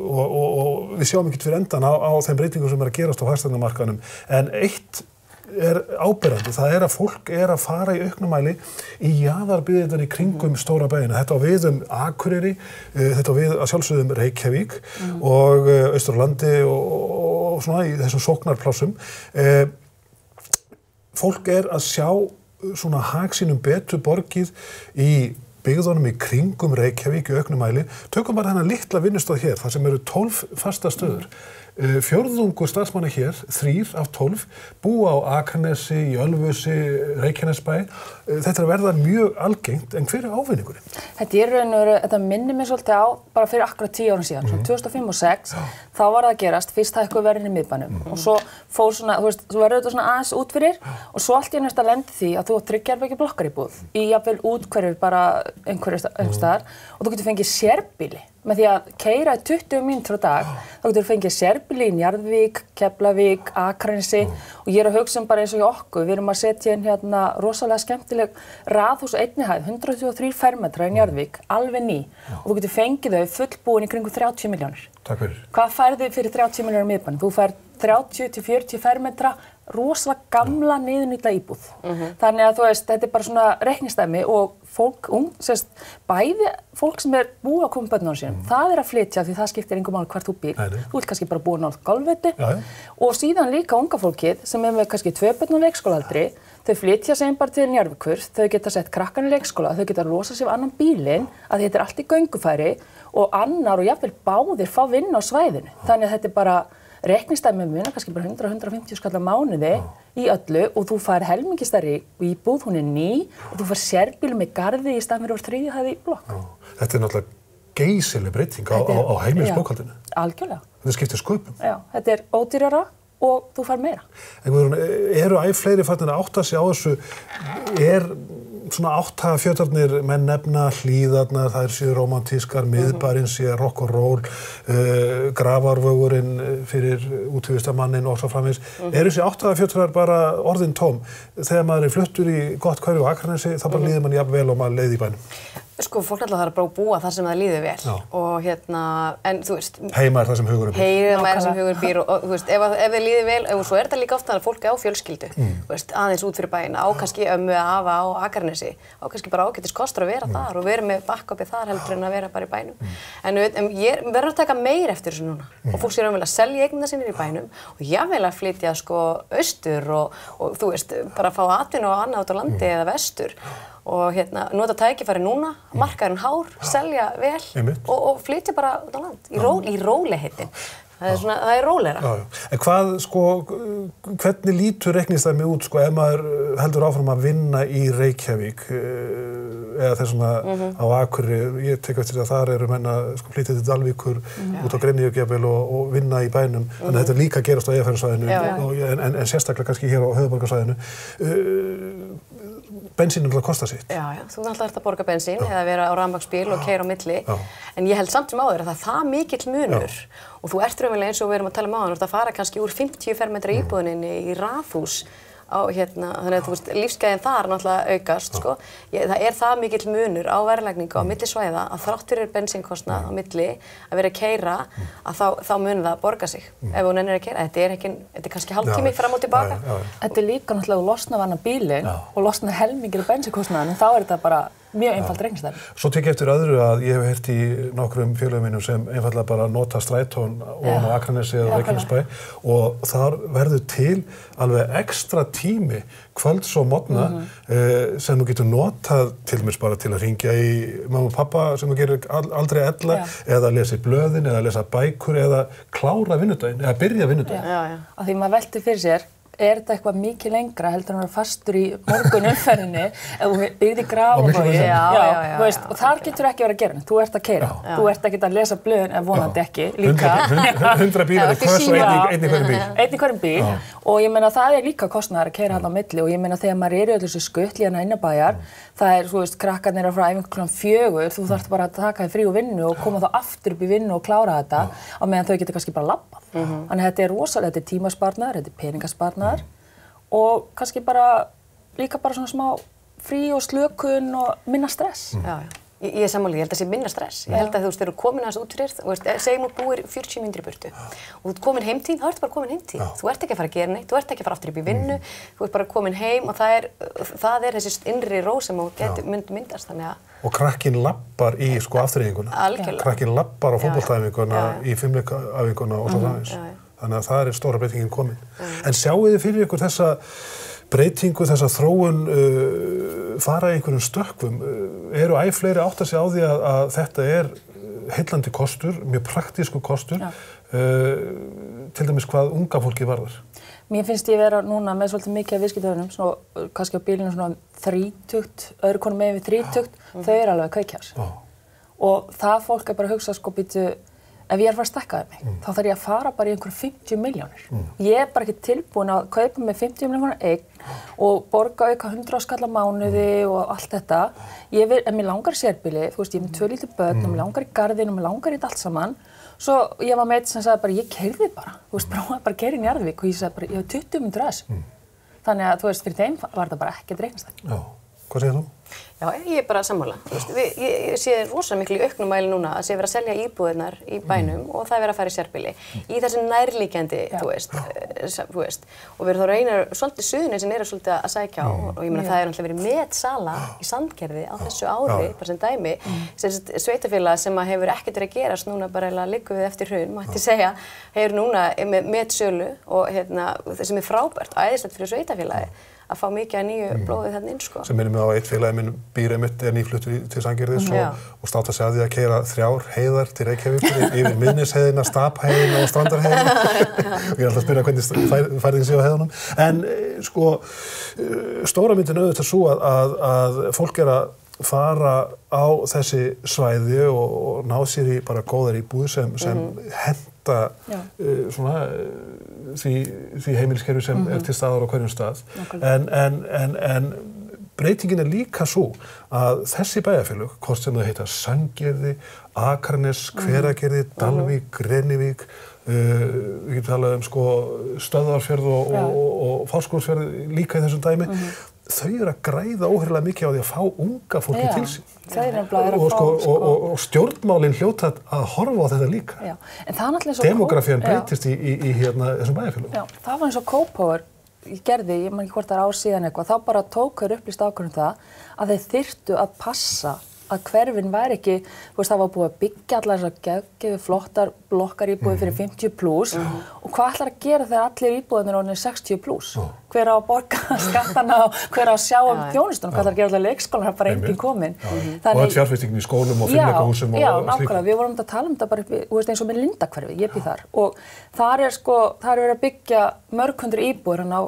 og við sjáum ekkert fyrir endan á þeim breytingum sem að gerast á fasteignamarkaðnum. En eitt áberandi, það að fólk að fara í auknum mæli í jaðarbyggðirnar í kringum stóra bæina. Þetta á við Akureyri, þetta á við að sjálfsögðu Reykjavík og Austurlandi og svona í þessum sóknarplássum. Fólk að sjá svona hag sínum betur borgið í byggðunum í kringum Reykjavík í auknum mæli. Tökum bara þennan litla vinnustað hér, þar sem eru 12 fasta stöður. Fjórðungur starfsmanna hér, 3 af 12, búa á Akranesi, í Ölfusi, Reykjanesbæ. Þetta að verða mjög algengt, en hver ávinningurinn? Þetta minnir mig svolítið á, bara fyrir akkurat 10 árum síðan, 2005 og 2006, þá var það að gerast, fyrst hækkuðu verðin í miðbænum og svo fór svona, þú veist, svo verður þetta svona aðeins út fyrir og svo allt í einu að lendi því að þú átt 3 herbergja blokkaríbúð í jafnvel úthverfi bara einhverju staðar og þú getur fengið sérbýli. Með því að keyra 20 mínútur á dag, þá getur þú fengið sérbýli í Njarðvík, Keflavík, Akranesi og ég að hugsa bara eins og í okkur, við erum að setja inn hérna rosalega skemmtileg raðhús á einni hæð, 123 fermetrar í Njarðvík, alveg ný og þú getur fengið þau fullbúin í kringum 30 milljónir. Takk fyrir. Hvað færðu fyrir 30 milljónir miðbænum? Þú fær 30 til 40 fermetra rosalega gamla niðurnýtta íbúð. Þannig að þú veist, þetta bara svona reiknistæmi og fólk, bæði fólk sem búið að koma börnunum sínum, það að flytja því það skiptir engu máli hvar þú býr. Þú vilt kannski bara búa nálægt golfvelli og síðan líka unga fólkið sem með kannski 2 börn á leikskólaaldri, þau flytja sem bara til Njarðvíkur, þau geta sett krakkan í leikskóla, þau geta losað sér annan bílinn, að þetta allt í göngufæri og annar og jafnvel báðir fá vinnu á svæðinu. Þannig að þetta bara reiknistæmi muna kannski bara 100-150 skall á mánuði í öllu og þú fær helmingi stærri íbúð, hún ný og þú fær sérbíl með garði í staðinn fyrir 3 hæð í blokk. Þetta náttúrulega geysileg breyting á heimilisbókhaldinu. Algjörlega. Þetta skiptir sköpum. Já, þetta ódýrara og þú fær meira. En eru fleiri farnir að átta sig á þessu, svona áttafjötarnir menn nefna Hlíðarnar, það séu romantískar, miðbærinn sé rock and roll, Grafarvogurinn fyrir útivistarmanninn og svo framvegis. Þessi áttafjötarar bara orðin tóm? Þegar maður fluttur í gott hverfi á Akranesi, þá bara líður mann jafn vel og maður leið í bænum. Sko, fólk alltaf þarf bara að búa þar sem það líður vel og en þú veist heima það sem hugurinn býr. Heima það sem hugurinn býr og þú veist, ef þið líður vel og svo þetta líka ofta að fólk á fjölskyldu þú veist, aðeins út fyrir bæinn, á kannski ömmu eða afa á Akranesi, á kannski bara ágætis kostur að vera þar og vera með backupið þar heldur en að vera bara í bænum. En ég verður að taka meir eftir þessu núna og fólk sér að selja eignirnar sínar í bænum og jafnvel að flytja sko austur og þú veist, bara fá atvinnu og annað út á landi eða vestur. Og nota tækifæri núna, markaðurinn hár, selja vel og flytja bara út á land í rólegheitin. Það rólegra. En hvernig lítur reiknistæmi út ef maður heldur áfram að vinna í Reykjavík eða þessuna á Akureyri? Ég tek eftir að þar eru menn að flytja til Dalvíkur út á Grenjavík og vinna í bænum. Þannig að þetta líka gerast á Eyjafjarðarsvæðinu en sérstaklega kannski hér á höfuðborgarsvæðinu. Bensín kostar sitt. Já, þú náttúrulega ert að borga bensín eða vera á rafmagnsbíl og keyra á milli. En ég held samt sem áður að það mikill munur og þú ert raunverulega eins og við erum að tala áðan, þú ert að fara kannski úr 50 fermetra íbúðinni í raðhús þannig að þú veist, lífsgæðin þar náttúrulega aukast, sko. Það það mikill munur á verðlagningu á milli svæða að þrátt fyrir bensínkostnað á milli að vera að keyra að þá mun það borga sig ef hún nennir að keyra. Þetta er kannski hálftími fram og tilbaka. Þetta líka náttúrulega að losna af annan bílinn og losna helmingir af bensínkostnaðinn, þá þetta bara mjög einfalt reiknistæmi. Svo tek ég eftir öðru að ég hef heyrt í nokkrum félögum mínum sem einfaldlega bara nota strætón ofan á Akranesi eða Reykjanesbæ og þar verður til alveg ekstra tími kvölds og morgna sem þú getur notað til dæmis bara til að hringja í mamma og pappa sem þú gerir aldrei ella eða lesa í blöðin eða lesa bækur eða klára vinnudaginn eða byrja vinnudaginn. Af því maður veltir fyrir sér þetta eitthvað mikið lengra heldur en að vera fastur í morgunumferðinni ef þú byggði í Grafarvogi og þar getur ekki verið að gera neitt, þú ert að keyra þú ert ekki að lesa blöðin en vonandi ekki líka 100 bílar í hvers og einn í hverjum bíl Og ég meina það líka kostnaður að keyra þarna á milli og ég meina þegar maður í öllu þessu skutli hérna innabæjar, það þú veist, krakkarnir frá æfingu klukkan 4, þú þarft bara að taka þér frí úr vinnu og koma þá aftur upp í vinnu og klára þetta á meðan þau geta kannski bara labbað. Þannig þetta rosalega, þetta tímasparnaður, þetta peningasparnaður og kannski bara líka bara svona smá frí og slökun og minna stress. Ég sammála, ég held að sé minna stress. Ég held að þú veist, þegar þú komin aðeins út fyrir, þú veist, segjum þú búir 40 mínútur í burtu og þú ert komin heimtíð, þá ertu bara komin heimtíð. Þú ert ekki að fara að gera neitt, þú ert ekki að fara aftur upp í vinnu, þú ert bara komin heim og það er þessi innri ró sem myndast, þannig að... Og krakkinn lappar í sko aftureyfinguna. Algjörlega. Krakkinn lappar á fótboltaæfinguna, í fimleikaæfinguna og svo framvegis. Þannig að það stóra breytingin komin. En sjáið þið fyrir ykkur þessa breytingu, þessa þróun fara í einhverjum stökkvum? Eru æ fleiri átta sig á því að þetta heillandi kostur, mjög praktísku kostur, til dæmis hvað unga fólki varðar? Mér finnst ég vera núna með svolítið mikið af viðskiptavinum, svo kannski á bílinu svona 30, öðru konum megin við 30, þau alveg að kveikja þessu. Og það fólk bara að hugsa sko býtu, ef ég að fara að stækka mig, þá þarf ég að fara bara í einhver 50 milljónir. Ég bara ekki tilbúin að kaupa með 50 milljónir eign og borga auka 100 skall á mánuði og allt þetta. En mér langar í sérbýli, þú veist, ég er með 2 lítið börn og mér langar í garðinn og mér langar í þetta allt saman. Svo ég var með eitt sem sagði bara, ég keyrði bara, þú veist, prófaði bara að keyra í Njarðvík og ég sagði bara, ég hef 20 mínútur að þessu. Þannig að, þú veist, fyrir þeim var þetta bara ekkert reiknastætt. Já, hvað segir þú? Já, ég er bara sammála. Ég sé rosa miklu í auknum mæli núna að sé verið að selja íbúðirnar í bænum og það er verið að fara í sérbýli. Í þessu nærliggjandi, þú veist. Og við erum þá raunar svolítið Suðurnesin eru svolítið að sækja á og ég meina það náttúrulega verið metsala í Sandgerði á þessu ári, bara sem dæmi. Sveitafélag sem hefur ekkert verið að gerast núna bara liggur við eftir hrun, mætti segja, hefur núna með metsölu og sem frábært, æðislegt fyrir sveitafélagi. Að fá mikið af nýju blóði þarna inn, sko. Sem minnir mig á eitt félagi minn býr einmitt nýfluttur til Sandgerðis og státa sig að því að keyra 3 heiðar til Reykjavíkur yfir Miðnesheiðina, Stapheiðina og Strandarheiðina. Ég er alltaf að spyrja hvernig færðin sé á heiðunum. En sko, stóra myndin auðvitað svo að fólk er að fara á þessi svæði og ná sér í bara góðar íbúðir sem henta svona því heimiliskerfi sem til staðar á hverjum stað. En breytingin líka svo að þessi bæjarfélög, hvort sem það heita Sandgerði, Akranes, Hveragerði, Dalvík, Grenivík, við getum talað sko Stöðvarfjörð og Fáskrúðsfjörð líka í þessum dæmi, þau eru að græða óheyrilega mikið á því að fá unga fólki til sín. Og stjórnmálin hljóta að horfa á þetta líka. Já. En það náttúrulega eins og demografían breytist í þessum bæjarfélögum. Já, það var eins og Kópavogur gerði, ég man ekki hvort það á síðan eitthvað, þá bara tók þeir upplýst ákvörðun það að þeir þyrftu að passa að hverfin væri ekki, þú veist, það var búið að byggja allar þessar geggjuðu flottar blokkaríbúðir fyrir 50+ og hvað ætlar að gera þegar allir íbúðirnir orðnir 60+? Hver á að borga skattana og hver á að sjá þjónustuna, hvað ætlar að gera allar leikskólar, það er bara enginn kominn. Og þetta fjárfestingin í skólum og fimleikahúsum og Já, nákvæmlega, við vorum að tala þetta bara, þú veist, eins og með Lindahverfi, ég bý þar og þar verið að byggja mörg hundruð íbúðir á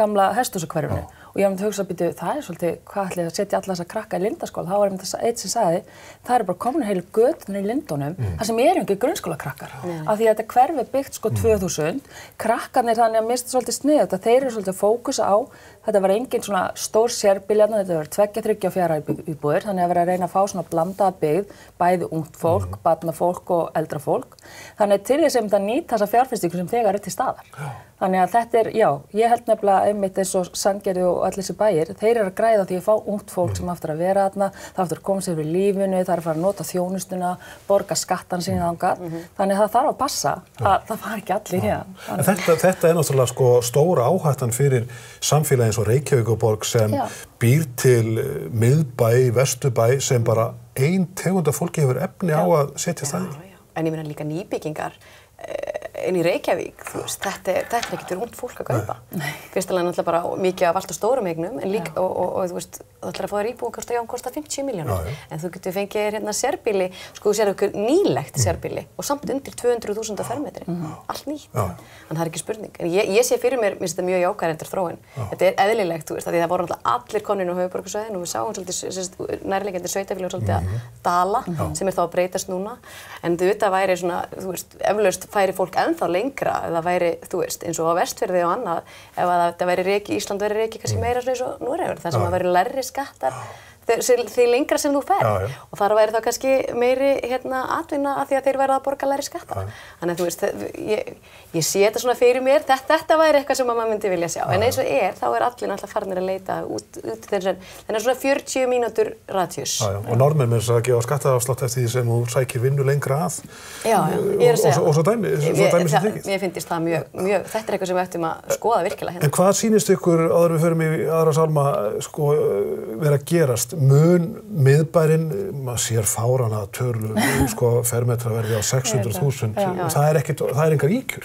gamla hesthúsahverfinu. Og ég hafði hugsað býtu, það er svolítið, hvað ætli að setja alla þessa krakka í Lindaskóla? Það var einmitt eitt sem sagði, það eru bara komin heilu göturnar í Lindunum, þar sem engir grunnskólakrakkar. Af því að þetta hverfi byggt sko 2000, krakkarnir þannig að mista svolítið sniðugt að þeir eru svolítið að fókusa á, þetta var engin svona stór sérbýli, þetta var 2, 3 og 4 íbúðir, þannig að vera að reyna að fá svona blandaða byggð, bæði ungt fólk, barnafólk og eldra fólk. Þannig til þess að nýta þessa fjárfestingu sem þegar til staðar. Þannig að þetta ég held nefnilega einmitt eins og Sandgerði og allir þessi bæir, þeir eru að græða því að fá ungt fólk sem aftur að vera þarna, það aftur að koma sér fyrir lífinu, það er að fara að nota þjónustuna, borga skattan sína þangað. Þannig að það þarf að passa að það fari ekki allir hérna. Þetta er náttúrulega sko stóra áhættan fyrir samfélagi eins og Reykjavíkurborg sem býr til miðbæ, vesturbæ sem bara ein tegund af fólki hefur efni á að setja staði. En ég meina líka nýbyggingar inn í Reykjavík, þú veist, þetta er ekkert fyrir ungt fólk að kaupa. Fyrstulega náttúrulega bara mikið af allt á stórum eignum, en líka, og þú veist, það ætlar að fá þér íbúð kosta 50 milljónir. En þú getur fengið hérna sérbýli, sko þú sér ykkur nýlegt sérbýli og samt undir 200.000 fermetri. Allt nýtt. En það er ekki spurning. En ég sé fyrir mér finnst þetta mjög jákvæð þróun. Þetta er eðlilegt, þú veist, af því það voru náttúrulega allir komnir á höfuðborgarsvæðinu og við sáum svolítið nærliggjandi sveitarfélög svolítið að dala, sem þá að breytast núna. En þetta væri svona, þú veist, eflaust færi fólk ennþá lengra ef það væri, þú veist, eins og á Vestfirði og annað, ef það væri reki, Ísland væri reki kannski meira svona eins og Noregur, þar sem það væri lægri skattar því lengra sem þú ferð og þar væri þá kannski meiri atvinna af því að þeir verða að borga lægri skattar. Þannig að þú veist, ég sé þetta svona fyrir mér, þetta væri eitthvað sem maður myndi vilja sjá. En eins og þá er allir náttúrulega farnir að leita út þennan svona 40 mínútur radíus. Og norðmenn með þess að gefa skattaafslátt eftir því sem þú sækir vinnu lengra að. Ég er að segja. Og svo dæmi sem tekið. Mér finnst það mjög, þetta er eitthvað sem við ættum að skoða virkilega hérna. En hvað sýnist ykkur, áður við förum í aðra sálma, vera að gerast? Mun miðbærinn, maður sér fárana tölu, fermetraverði á 600.000, það er engar ýkjur.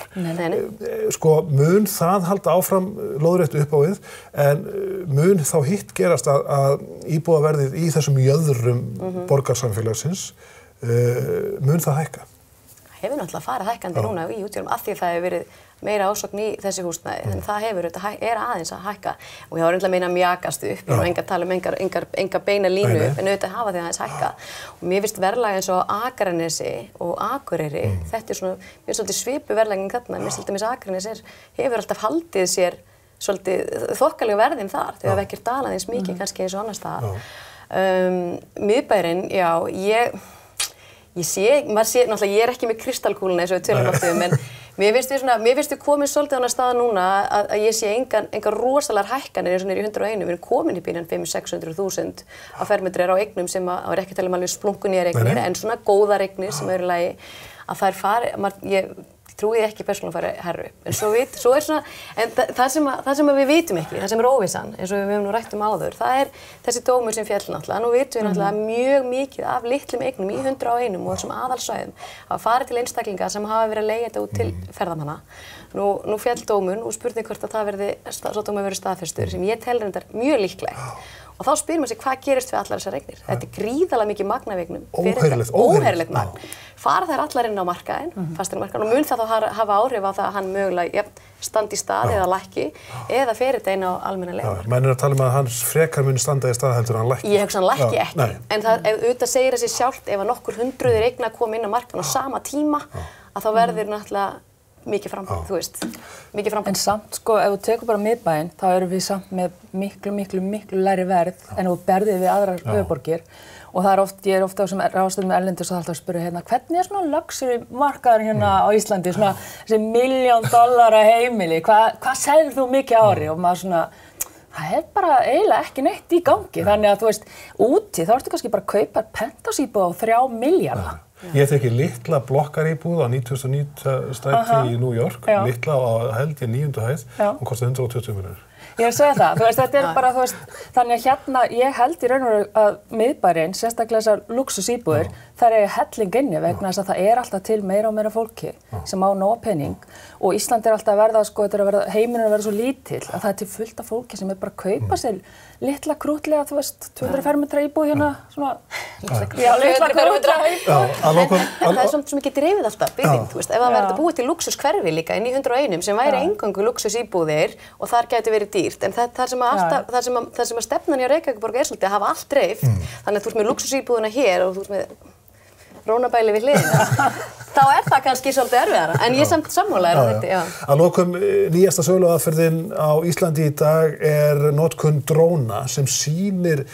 Mun það halda áfram lóðréttu upp á við, en mun þá hitt gerast að íbúðaverðið í þessum jöðrum borgarsamfélagsins, mun það hækka? Það hefur náttúrulega farið hækkandi núna í útgjörðum af því að það hefur verið meira ásókn í þessi húsnæði, þannig það er aðeins að hækka og ég var reyndlega að meina að mjakast upp, ég var enga að tala enga beina línu upp, en auðvitað hafa því aðeins hækka og mér finnst verðlag eins og Akranesi og Akureyri, þetta er svona, mér finnst svolítið svipu verðlaginn þarna, mér finnst alltaf Akranes hefur alltaf haldið sér svolítið þokkalega verðin þar, þau hafa ekkert dalað eins mikið kannski eins og annars staðar. Miðbærinn, ég sé, náttúrulega ég er ekki með kristalkúluna eins og við tölum oft en mér finnst við komin svolítið á hana staða núna að ég sé engar rosalar hækkanir eins og niður í 101, við erum komin í byrjan 500–600.000 á fermetrar á eignum sem að ekki tala alveg splunkunýjar eignir, en svona góðar eignir sem eru lagi að þær fari, ég trúi ekki persónulega að fara herru upp, en svo er svona, en það sem við vitum ekki, það sem er óvissan, eins og við höfum nú rætt áður, það er þessi dómur sem féll náttúrulega, nú vitum við náttúrulega mjög mikið af litlum eignum í 101 og þessum aðalsvæðum að fara til einstaklinga sem hafa verið að leigja þetta út til ferðamanna. Nú féll dómur og spurning hvort að það sá dómur verið staðfestur sem ég tel reyndar mjög líklegt. Og þá spyrir maður sig hvað gerist við allar þessar eignir. Þetta er gríðarlega mikið magn af eignum. Óheyrilegt magn. Fara þær allar inn á markaðinn, fasteignamarkaðinn og mun það þá hafa áhrif á það að hann mögulega standi í stað eða lækki eða fer þetta inn á almenna leigu. Menn að tala að hans frekar muni standa í stað heldur en hann lækki. Ég hugsa hann lækki ekki. En það auðvitað segir þessi sjálft ef að nokkur hundruðir eigna koma inn á markaðinn á sama tíma að þá verður náttúrulega mikið frambúð, þú veist, mikið frambúð. En samt, ef þú tekur bara miðbæinn, þá erum við samt með miklu lægri verð en þú berðið við aðrar höfuðborgir og það ég er oft á þessum ráðstöðum með erlendis og alltaf að spyrja hvernig er svona luxury markaður hérna á Íslandi, svona þessi $1 milljón heimili, hvað selur þú mikið ári og maður svona, það er bara eiginlega ekki neitt í gangi, þannig að þú veist, úti þá ertu kannski bara að kaupa penthouse-íbúð á 3 milljarða. Ég þekki litla blokkaríbúð á 99. stræti í New York, litla á held ég 9. hæð, hún kostar 120 milljónir. Ég segi það, þú veist, þetta er bara, þú veist, þannig að hérna, ég held í raun og veru að miðbærinn, sérstaklega þessar luxusíbúðir, þær eiga helling inni vegna þess að það er alltaf til meira og meira fólki sem á nóg pening og Ísland er alltaf að verða, heimurinn er að verða svo lítill að það er til fullt af fólki sem er bara að kaupa sér litla krútlega, þú veist, 200 fermetra íbúð hérna, svona, litla krútlega íbúð. En það er samt svo mikið drifið alltaf, bygging, þú veist, ef það verður búið til luxushverfi líka inn í 101 sem væri eingöngu luxusíbúðir og þar gæti verið dýrt, en það sem að stefnan í Reykjavíkurborg er svolítið að hafa allt dreift, þannig að þú ert með luxusíbúðina hér og þú ert með rónabæli við hliðina, þá er það kannski svolítið erfiðara, en ég samt sammála þetta, já. Að lokum, nýjasta söluaðferðin á Íslandi í dag er notkun dróna sem sýnir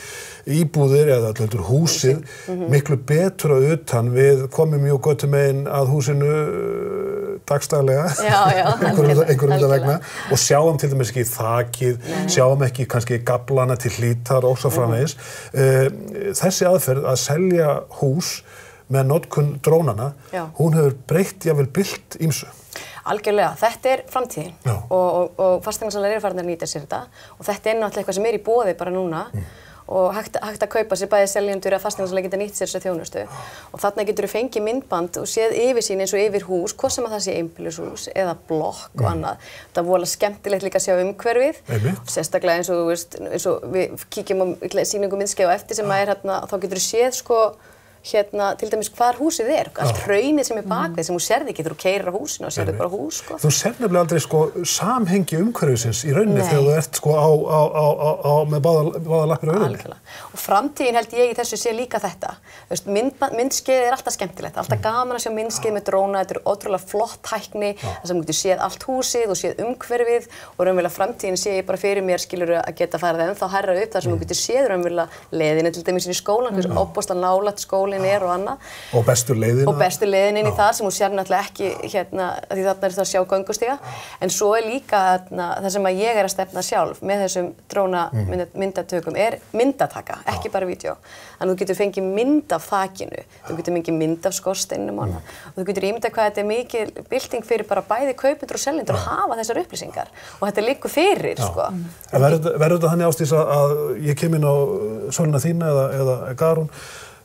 íbúðir eða allur húsið miklu betur að utan. Við komum mjög gott megin að húsinu dagstaglega, einhverjum vegna og sjáum til dæmis ekki þakið, sjáum ekki kannski gaflana til hlítar og svo framvegis. Þessi aðferð að selja hús með notkun drónana, hún hefur breytt jafnvel bylt ýmsu. Algjörlega, þetta er framtíðin og fasteignasalar eru farin að nýta sér þetta og þetta er náttúrulega eitthvað sem er í boði bara núna og hægt að kaupa sér bæði seljendur að fasteignasalar geta nýtt sér þessa þjónustu og þarna getur þú fengið myndband og séð yfirsýn eins og yfir hús, hvort sem að það sé einbýlishús eða blokk og annað. Það er voðalega skemmtilegt líka að sjá umhverfið, sérstaklega eins og þú veist, eins og við kíkjum á sýningu myndskeið á eftir sem að er hérna, þá getur þú séð sko til dæmis hvar húsið allt hraunið sem bakvið sem þú sérð ekki þegar þú keyrir á húsinu og sérðu bara hús, sko. Þú sér nefnilega aldrei, samhengi umhverfisins í rauninni þegar þú ert, með báðar lappir á auðinni. Algjörlega. Og framtíðin held ég í þessu sé líka þetta. Þú veist, myndskeið alltaf skemmtilegt, alltaf gaman að sjá myndskeið með dróna, þetta ótrúlega flott tækni, þar sem þú getur séð allt húsið og séð umhverfið og raunverulega framtíðin sé ég bara fyrir mér skilurðu að geta farið ennþá hærra upp þar sem þú getur séð raunverulega leiðina til dæmis inn í skólann, hversu ofboðslega nálægt skólinn og annað. Og bestu leiðin inn í það sem þú sér náttúrulega ekki því þarna það að sjá göngustíga. En svo líka það sem að ég að stefna sjálf með þessum dróna myndatökum myndataka, ekki bara vídeó. Þannig þú getur fengið mynd af þakinu, þú getur fengið mynd af skorsteinum og annað. Og þú getur ímyndað hvað þetta er mikil bylting fyrir bara bæði kaupendur og seljendur að hafa þessar upplýsingar. Og þetta liggur fyrir, sko. Verður þetta þannig, Ásdís, að ég kem inn á söluna þína eða Garún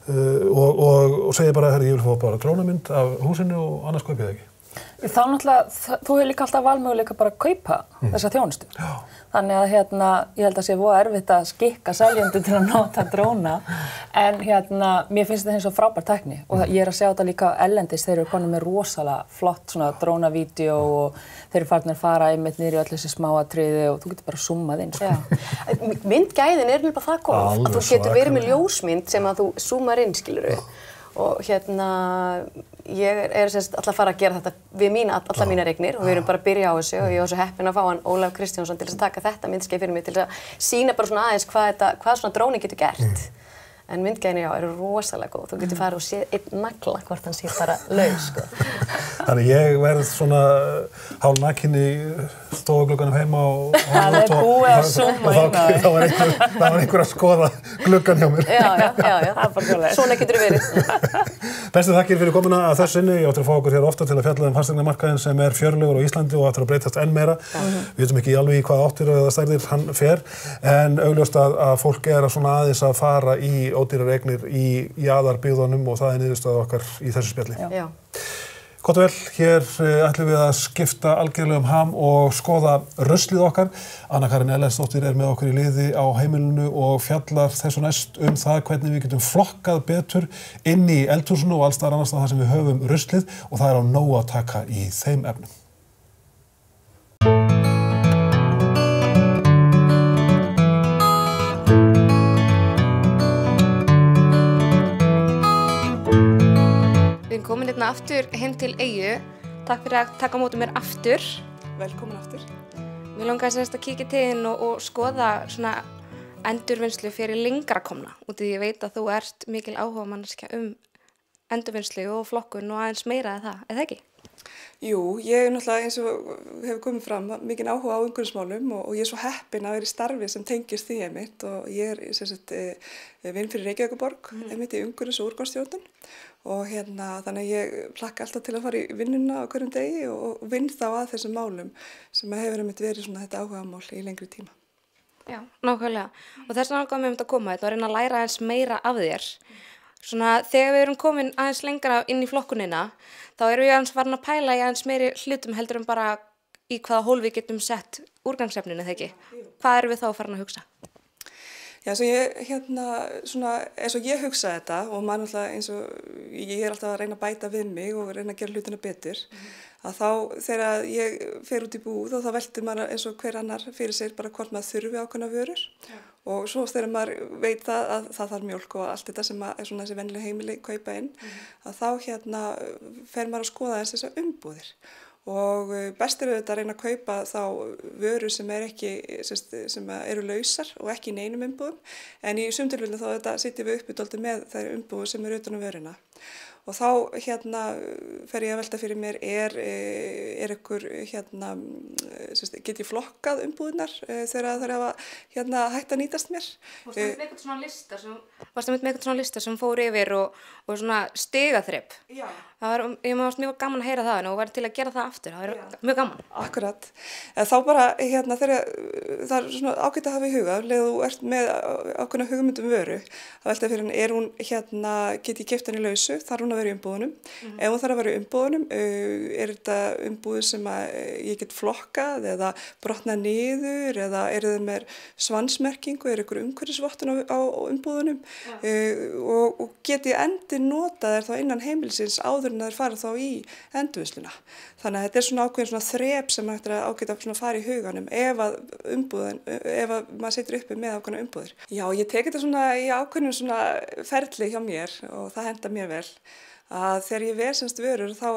og segi bara, herri, ég vil fá bara drónamynd af húsinu og annars kaupið það ekki? Þá náttúrulega, þú hefur líka alltaf valmöguleika bara að kaupa þessa þjónustu. Já. Þannig að ég held að sé voða erfitt að skikka seljendur til að nota dróna. En mér finnst þetta eins og frábær tækni og ég er að sjá þetta líka ellendis, þeir eru konum með rosalega flott svona drónavídeó og þeir eru farnir að fara einmitt niður í öll þessi smáatriði og þú getur bara zoomað inn. Sko. Myndgæðin er bara það góð að þú getur verið með ljósmynd sem að þú zoomar inn, skilurðu. Og ég er alltaf að fara að gera þetta við allar mínar eignir og við erum bara að byrja á þessu og ég var svo heppin að fá hann Ólaf Kristjánsson til þess að taka þetta myndskeið fyrir mig til þess að sýna bara svona aðeins hvað svona dróni getur gert. En myndgæðin, já, eru rosalega góð. Þú getur farið og séð einn nagla hvort hann sé bara laus, sko. Þannig ég verð svona hálfnakin í stofuglugganum heima og það er búið að zooma inn á þig. Það var einhver að skoða gluggan hjá mér. Já, það er bara svoleiðis. Svona getur verið. Bestu þakkir fyrir komuna að þessu sinni. Ég átti að fá okkur hér ofta til að fjalla fasteignamarkaðinn sem er fjörlegur á Íslandi og ætlar að breytast enn meira. Við vitum ekki alveg í hvað áttir eða stærðir hann fer, en augljóst að fólk er svona aðeins að fara í ódýrar eignir í jaðarbyggðunum og það er niðurstaða okkar í þessu spjalli. Já. Gott og vel, hér ætlum við að skipta algjörlega ham og skoða ruslið okkar. Anna Karin Ellensdóttir er með okkur í liði á heimilinu og fjallar þessu næst það hvernig við getum flokkað betur inn í eldhúsinu og alls staðar annars staðar þar sem við höfum ruslið og það er á nóg að taka í þeim efnum. Við erum komin hérna aftur heim til Eyju. Takk fyrir að taka á móti mér aftur. Velkomin aftur. Mér langaði semst að kíkja til þín og skoða svona endurvinnslu fyrir lengra komna. Út af því ég veit að þú ert mikil áhugamanneskja endurvinnslu og flokkun og aðeins meira það, er það ekki? Jú, ég er náttúrulega eins og hefur komið fram mikinn áhuga á umhverfismálum og ég er svo heppin að vera í starfi sem tengist því einmitt og ég er sem sagt vinn fyrir Reykjavíkurborg einmitt í umhverfis- og úrgangsstjórnun og þannig að ég hlakka alltaf til að fara í vinnuna á hverjum degi og vinn þá að þessum málum sem hefur einmitt verið svona þetta áhugamál í lengri tíma. Já, nákvæmlega. Og þess vegna langaði mig að koma þetta og reyna að læra aðeins meira af þér. Svona þegar við erum komin aðeins lengra inn í flokkunina, þá erum við aðeins farin að pæla í aðeins meiri hlutum heldur bara í hvaða hólf við getum sett úrgangsefninu, eða ekki? Hvað erum við þá farin að hugsa? Já, svo ég svona eins og ég hugsa þetta og maður náttúrulega eins og ég er alltaf að reyna að bæta við mig og reyna að gera hlutina betur að þá þegar ég fer út í búð og þá veltir maður eins og hver annar fyrir sér bara hvort maður þurfi ákveðna vörur og svo þegar maður veit að það þarf mjólk og allt þetta sem er svona þessi venjuleg heimili kaupa inn að þá fer maður að skoða þessar umbúðir. Og best er auðvitað að reyna að kaupa þá vörur sem eru lausar og ekki í neinum umbúðum en í sumtilfellum þá þetta sitjum við uppi dálítið með þær umbúðir sem eru utan vöruna. Og þá fer ég að velta fyrir mér er ykkur get ég flokkað umbúðirnar þegar það hafa hægt að nýtast mér. Varstu með eitthvað svona lista sem fór yfir og svona stigaþrep? Já. Ég varst mjög gaman að heyra það og væri til að gera það aftur. Það er mjög gaman. Akkurat. Þá bara þegar það er svona ágætt að hafa í huga þegar þú ert með ákveðna hugmyndum vöru þá velta fyrir henni, er hún get ég keypt henni lausu, þarf hún að að vera í umbúðunum. Ef hún þarf að vera í umbúðunum, þetta umbúður sem ég get flokkað eða brotnað niður eða þau með svansmerkingu, ykkur umhverfisvottun á umbúðunum og get ég endur notað þær þá innan heimilisins áður en þær fara þá í endurvinnsluna. Þannig að þetta svona ákveðin svona þrep sem hægt að ágæta svona fara í huganum ef að maður situr uppi með ákveðna umbúðir. Já, ég tek þetta svona í ákveðnum svona ferli hjá mér og það henta mér vel. Að þegar ég ver semst vörur þá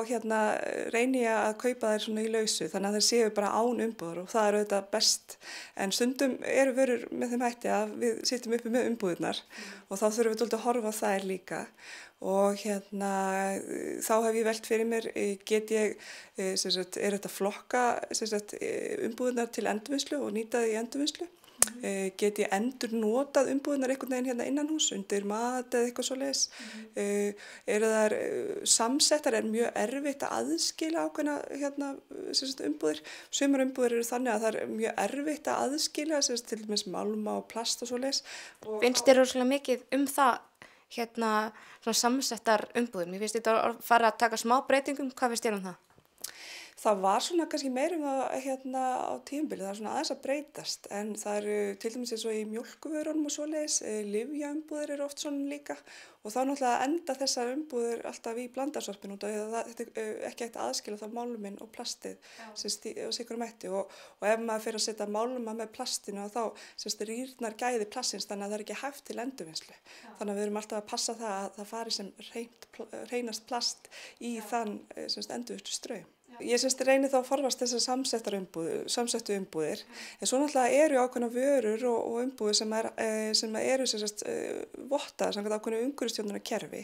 reyni ég að kaupa þær svona í lausu þannig að þær séu bara án umbúður og það er auðvitað best. En stundum eru vörur með þeim hætti að við sitjum uppi með umbúðirnar og þá þurfum við dálítið að horfa á þær líka. Og þá hef ég velt fyrir mér, er þetta flokka umbúðirnar til endurvinnslu og nýta þau í endurvinnslu? Get ég endur notað umbúðirnar einhvern veginn innanhús, undir mat eða eitthvað svoleiðis? Eru þær samsettar, mjög erfitt að aðskila ákveðna umbúðir? Sumar umbúðir eru þannig að það er mjög erfitt að aðskila, til dæmis málma og plast og svoleiðis. Finnst þér rosalega mikið það? Svona samsettar umbúðum. Ég finnst þetta að fara að taka smá breytingum. Hvað finnst þér það? Það var svona kannski meira það á tímabili, það er svona aðeins að breytast en það eru til dæmis eins og í mjólkurvörunum og svoleiðis, lyfjaumbúðir eru oft svona líka og þá náttúrulega enda þessar umbúðir alltaf í blandarsorpinu út af því að þetta er ekki hægt að aðskila þá málminn og plastið og sykrum mætti og ef maður fyrir að setja málma með plastinu þá rýrnar gæði plastsins þannig að það er ekki hæft til endurvinnslu. Þannig að við erum alltaf að passa það að það fari sem hreinast plast í þann endurvinnslustraum. Ég reyni þá að forðast þessar samsettu umbúðir en svo náttúrulega eru ákveðna vörur og umbúðir sem eru vottaðar samkvæmt ákveðnu umhverfisstjórnunarkerfi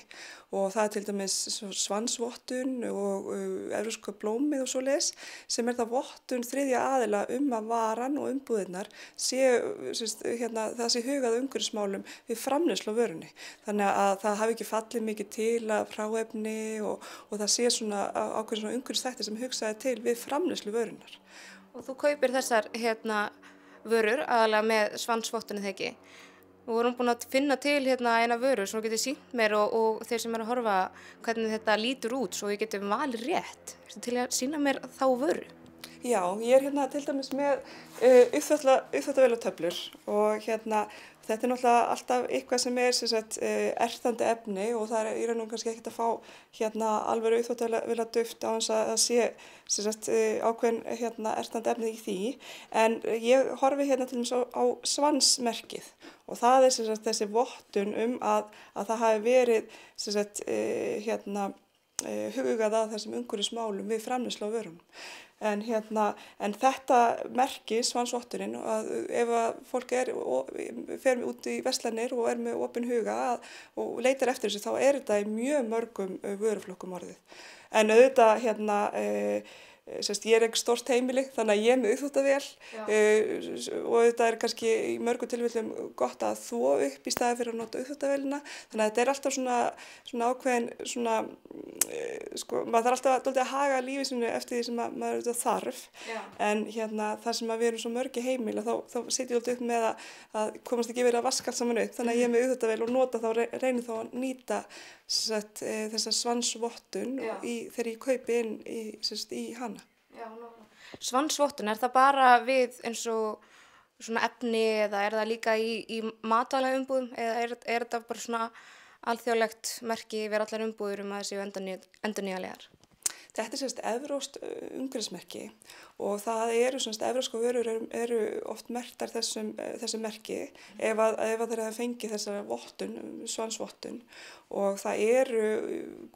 og það er til dæmis svansvottun og evrópska blómið og svoleiðis sem það vottun þriðja aðila að varan og umbúðirnar það sé hugað umhverfismálum við framleiðslu á vörunni. Þannig að það hafi ekki fallið mikið til að hráefni og það sé svona ákveðin svona umhverfisþættir sem hugsaði til við framleiðslu vörunnar. Og þú kaupir þessar vörur aðalega með svansvottunni þegar ekki. Við vorum búin að finna til eina vöru sem þú getur sýnt mér og þeir sem að horfa hvernig þetta lítur út svo við getum valið rétt. Til að sýna mér þá vöru. Já, ég er til dæmis með uppþvottavélatöflur og þetta er náttúrulega alltaf eitthvað sem ertandi efni og það er í raun og kannski ekkert að fá alveg uppþvottavéladuft á þess að það sé ákveðin ertandi efni í því en ég horfi til dæmis á svansmerkið og það er þessi vottun að það hafi verið hugað að þessum umhverfismálum við framleiðslu á vörum. En þetta merki svansvottunin að ef að fólk fer út í verslanir og er með opinn huga og leitar eftir þessu þá er þetta í mjög mörgum vöruflokkum orðið. En auðvitað ég er ekki stórt heimili þannig að ég er með uppþvottavél og þetta er kannski í mörgum tilfellum gott að þvo upp í staði fyrir að nota uppþvottavélina þannig að þetta er alltaf svona ákveðin maður þarf alltaf að haga lífi sinu eftir því sem maður þarf en þar sem við erum svo mörg í heimili þá sitjum við upp með að komast ekki verið að vaska allt saman upp þannig að ég er með uppþvottavél og nota þá reyni þá að nýta þessa svansvottun þegar ég kaupi inn í hana. Svansvottun, er það bara við eins og svona efni eða er það líka í matvæla umbúðum eða er þetta bara svona alþjóðlegt merki yfir allar umbúður að það séu endurnýjanlegar? Þetta er evrópskt umhverfismerki og það eru evrópskar vörur eru oft merktar þessu merki ef þeir hafa fengið þessa vottun, svansvottun og það eru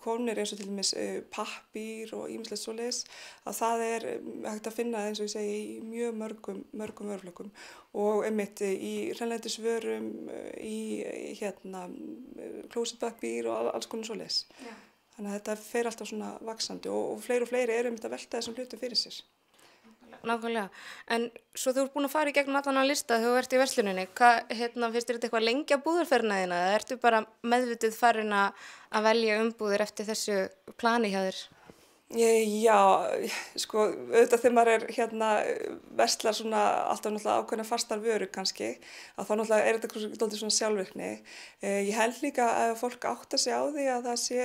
konur eins og til dæmis pappír og ýmislegt svoleiðis að það er hægt að finna eins og ég segi í mjög mörgum vöruflokkum og einmitt í hreinlætisvörum, í klósettpappír og alls konar svoleiðis. Þannig að þetta fer alltaf svona vaxandi og fleiri eru að velta þessum hlutum fyrir sér. Nákvæmlega. En svo þú ert búin að fara í gegnum allan að lista þegar þú ert í versluninni. Finnst þér þetta eitthvað lengja búðarferðina þína eða ertu bara meðvituð farin að velja umbúðir eftir þessu plani hjá þér? Já, sko, auðvitað þegar maður verslar svona alltaf náttúrulega ákveðna fastar vörur kannski, að þá náttúrulega þetta dálítið svona sjálfvirkni. Ég held líka að fólk átta sig á því að það sé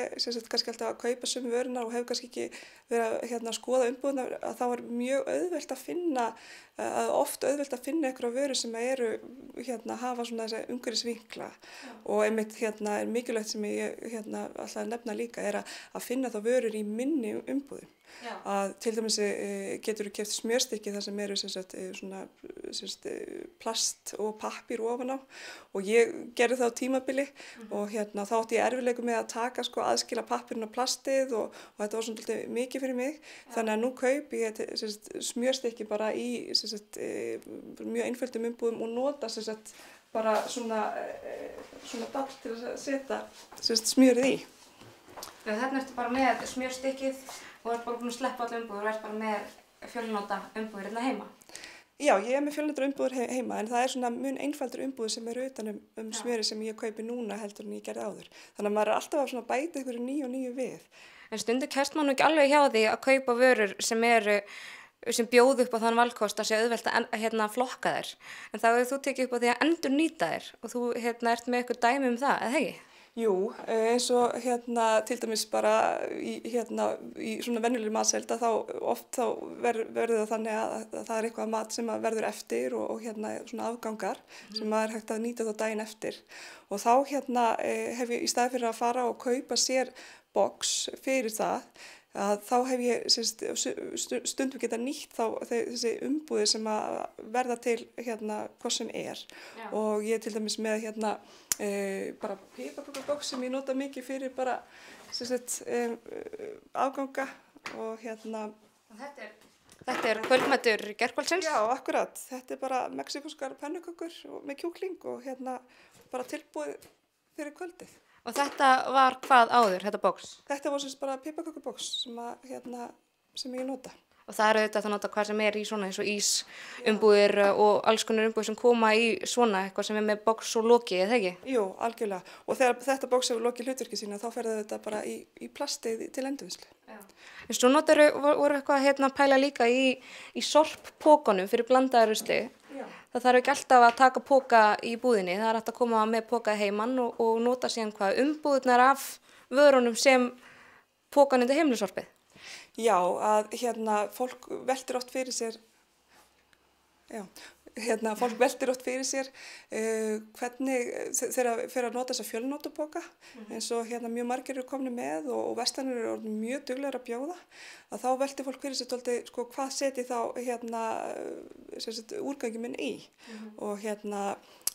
kannski alltaf að kaupa sömu vörunar og hefur kannski ekki verið að skoða umbúðina, að þá mjög auðvelt að finna, oft auðvelt að finna einhverja vörur sem eru hafa svona þessi umhverfisvinkla og einmitt er mikilvægt sem ég alltaf að nefna líka að finna þá vörur í minni umbúðum. Að til dæmis getur þú keypt smjörstykki þar sem eru svona plast og pappír ofan á og ég gerði það á tímabili og þá átti ég erfiðleikum með að taka aðskila pappírinn og plastið og þetta var svona mikið fyrir mig. Þannig að nú kaupi ég smjörstykki bara í mjög einföldum umbúðum og nota bara svona dall til að setja smjörið í. Þarna ertu bara með smjörstykkið og er bara búin að sleppa allar umbúður og er bara með fjölnota umbúður hérna heima? Já, ég er með fjölnota umbúður heima en það er svona mun einfaldur umbúður sem er utan smjöri sem ég kaupi núna heldur en ég gerði áður. Þannig að maður er alltaf að bæta ykkur nýju við. En stundu kæst maður nú ekki alveg hjá því að kaupa vörur sem bjóð upp á þann valkost að sé auðvelt að flokka þær. En þá hefur þú tekið upp á því að endur nýta þær og þú ert með ykkur dæmi það, eða ekki? Jú, eins og til dæmis bara í svona venjulegri matseld að þá verður það þannig að það er eitthvað mat sem verður eftir og svona afgangar sem er hægt að nýta þá daginn eftir. Og þá hef ég í staði fyrir að fara og kaupa sér box fyrir það, að þá hef ég stundum geta nýtt þessi umbúðir sem að verða til hvað sem er. Já. Og ég til dæmis með bara piparkökubox sem ég nota mikið fyrir bara afganga og Þetta er kvöldmættur gærkvöldsins? Já, akkurat. Þetta er bara mexíkóskar pannukökur með kjúkling og bara tilbúið fyrir kvöldið. Og þetta var hvað áður, þetta box? Þetta var bara piparkökubox sem ég nota. Og það er auðvitað að nota hvað sem er í svona eins og ísumbúðir og alls konar umbúðir sem koma í svona eitthvað sem er með box og loki, eða ekki? Jú, algjörlega. Og þegar þetta box hefur lokið hlutverki sína þá fer þetta bara í plastið til endurvinnslu. Já. En svo voru eitthvað að pæla líka í sorppókunum fyrir blandaða rusli. Það þarf ekki alltaf að taka póka í búðinni, það er hægt að koma með póka heimann og nota síðan umbúðirnar af vörunum sem pókan undir heimilissorpið. Já, að fólk veltir oft fyrir sér, hvernig þegar fyrir að nota þessa fjölnótupóka, eins og mjög margir eru komnir með og verslanir eru mjög duglegar að bjóða, að þá veltir fólk fyrir sér tóldi, hvað seti þá úrgangi minn í og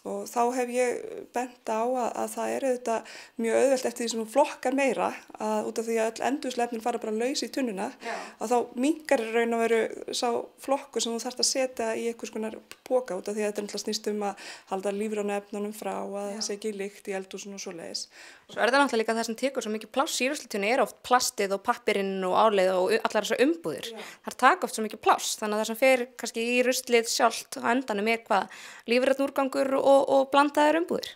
þá hef ég bent á að það er auðvitað mjög auðvelt eftir því sem hún flokkar meira að út af því að öll endurslefnin fara bara laus í tunnuna að þá minnkar raun og veru sá flokkur sem þú þarft að setja í einhvers konar póka út af því að þetta náttúrulega snýst að halda lífrænu efnunum frá að það sé ekki lykt í eldhúsinu og svoleiðis. Svo er það náttúrulega líka það sem tekur svo mikið pláss í ruslatunni er oft plastið og pappirinn og áleið og allar þessar umbúðir. Það taka oft svo mikið pláss þannig að það sem fer kannski í ruslið sjálft á endanum er lífrænn úrgangur og blandaðar umbúðir.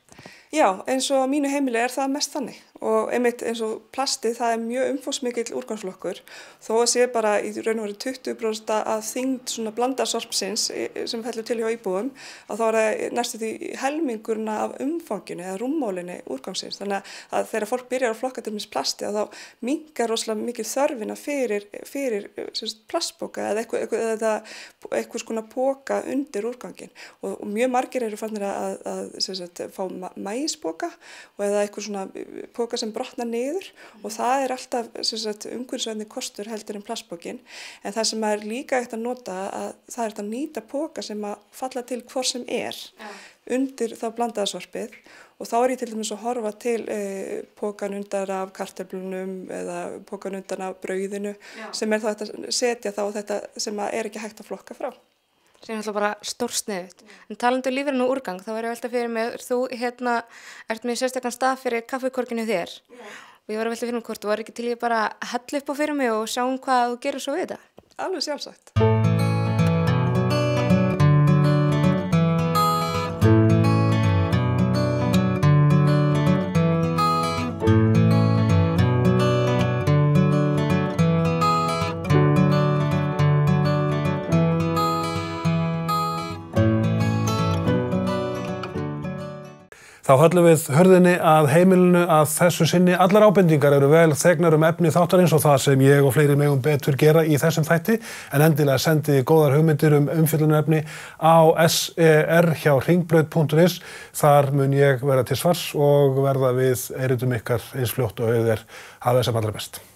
Já, eins og á mínu heimili er það mest þannig og einmitt eins og plastið það er mjög umfangsmikill úrgangsflokkur þó að sé bara í raun og veru 20% af þyngd svona blandasorpsins sem fellur til hjá íbúum að þá er það næstu því helmingurinn af umfanginu eða rúmmólinni úrgangsins þannig að þegar fólk byrjar að flokka til dæmis plastið að þá minnkar rosalega mikið þörfina fyrir plastpoka eða eitthvað svona poka undir úrgangin og mjög margir eru farnir að fá maíspoka og eða eitthvað svona poka sem brotnar niður og það er alltaf umhverfisvænni kostur heldur en plastpokinn en það sem er líka hægt að nota að það er hægt að nýta poka sem að falla til hvor sem er undir þá blandaða sorpið og þá er ég til dæmis að horfa til pokan undan af kartöflunum eða pokan undan af brauðinu sem er þá hægt að setja þá þetta sem að er ekki hægt að flokka frá. Sem er alltaf bara stórsniðugt. En talandi um lífrænan úrgang, þá er ég að velta fyrir mig, þú ert með sérstakann stað fyrir kaffikorkinu þér. Og ég var að velta fyrir mig hvort, þú var ekki til ég bara að hella upp á fyrir mig og sjáum hvað þú gerir svo við þetta? Alveg sjálfsagt. höllum við hurðinni að heimilinu að þessu sinni. Allar ábendingar eru vel þegnar efni þáttarins og það sem ég og fleiri megum betur gera í þessum þætti, en endilega sendi góðar hugmyndir umfjöllunarefni á ser@hringbraut.is. Þar mun ég vera til svars og verða við erindum ykkar eins fljótt og auðið hafa þess allra best.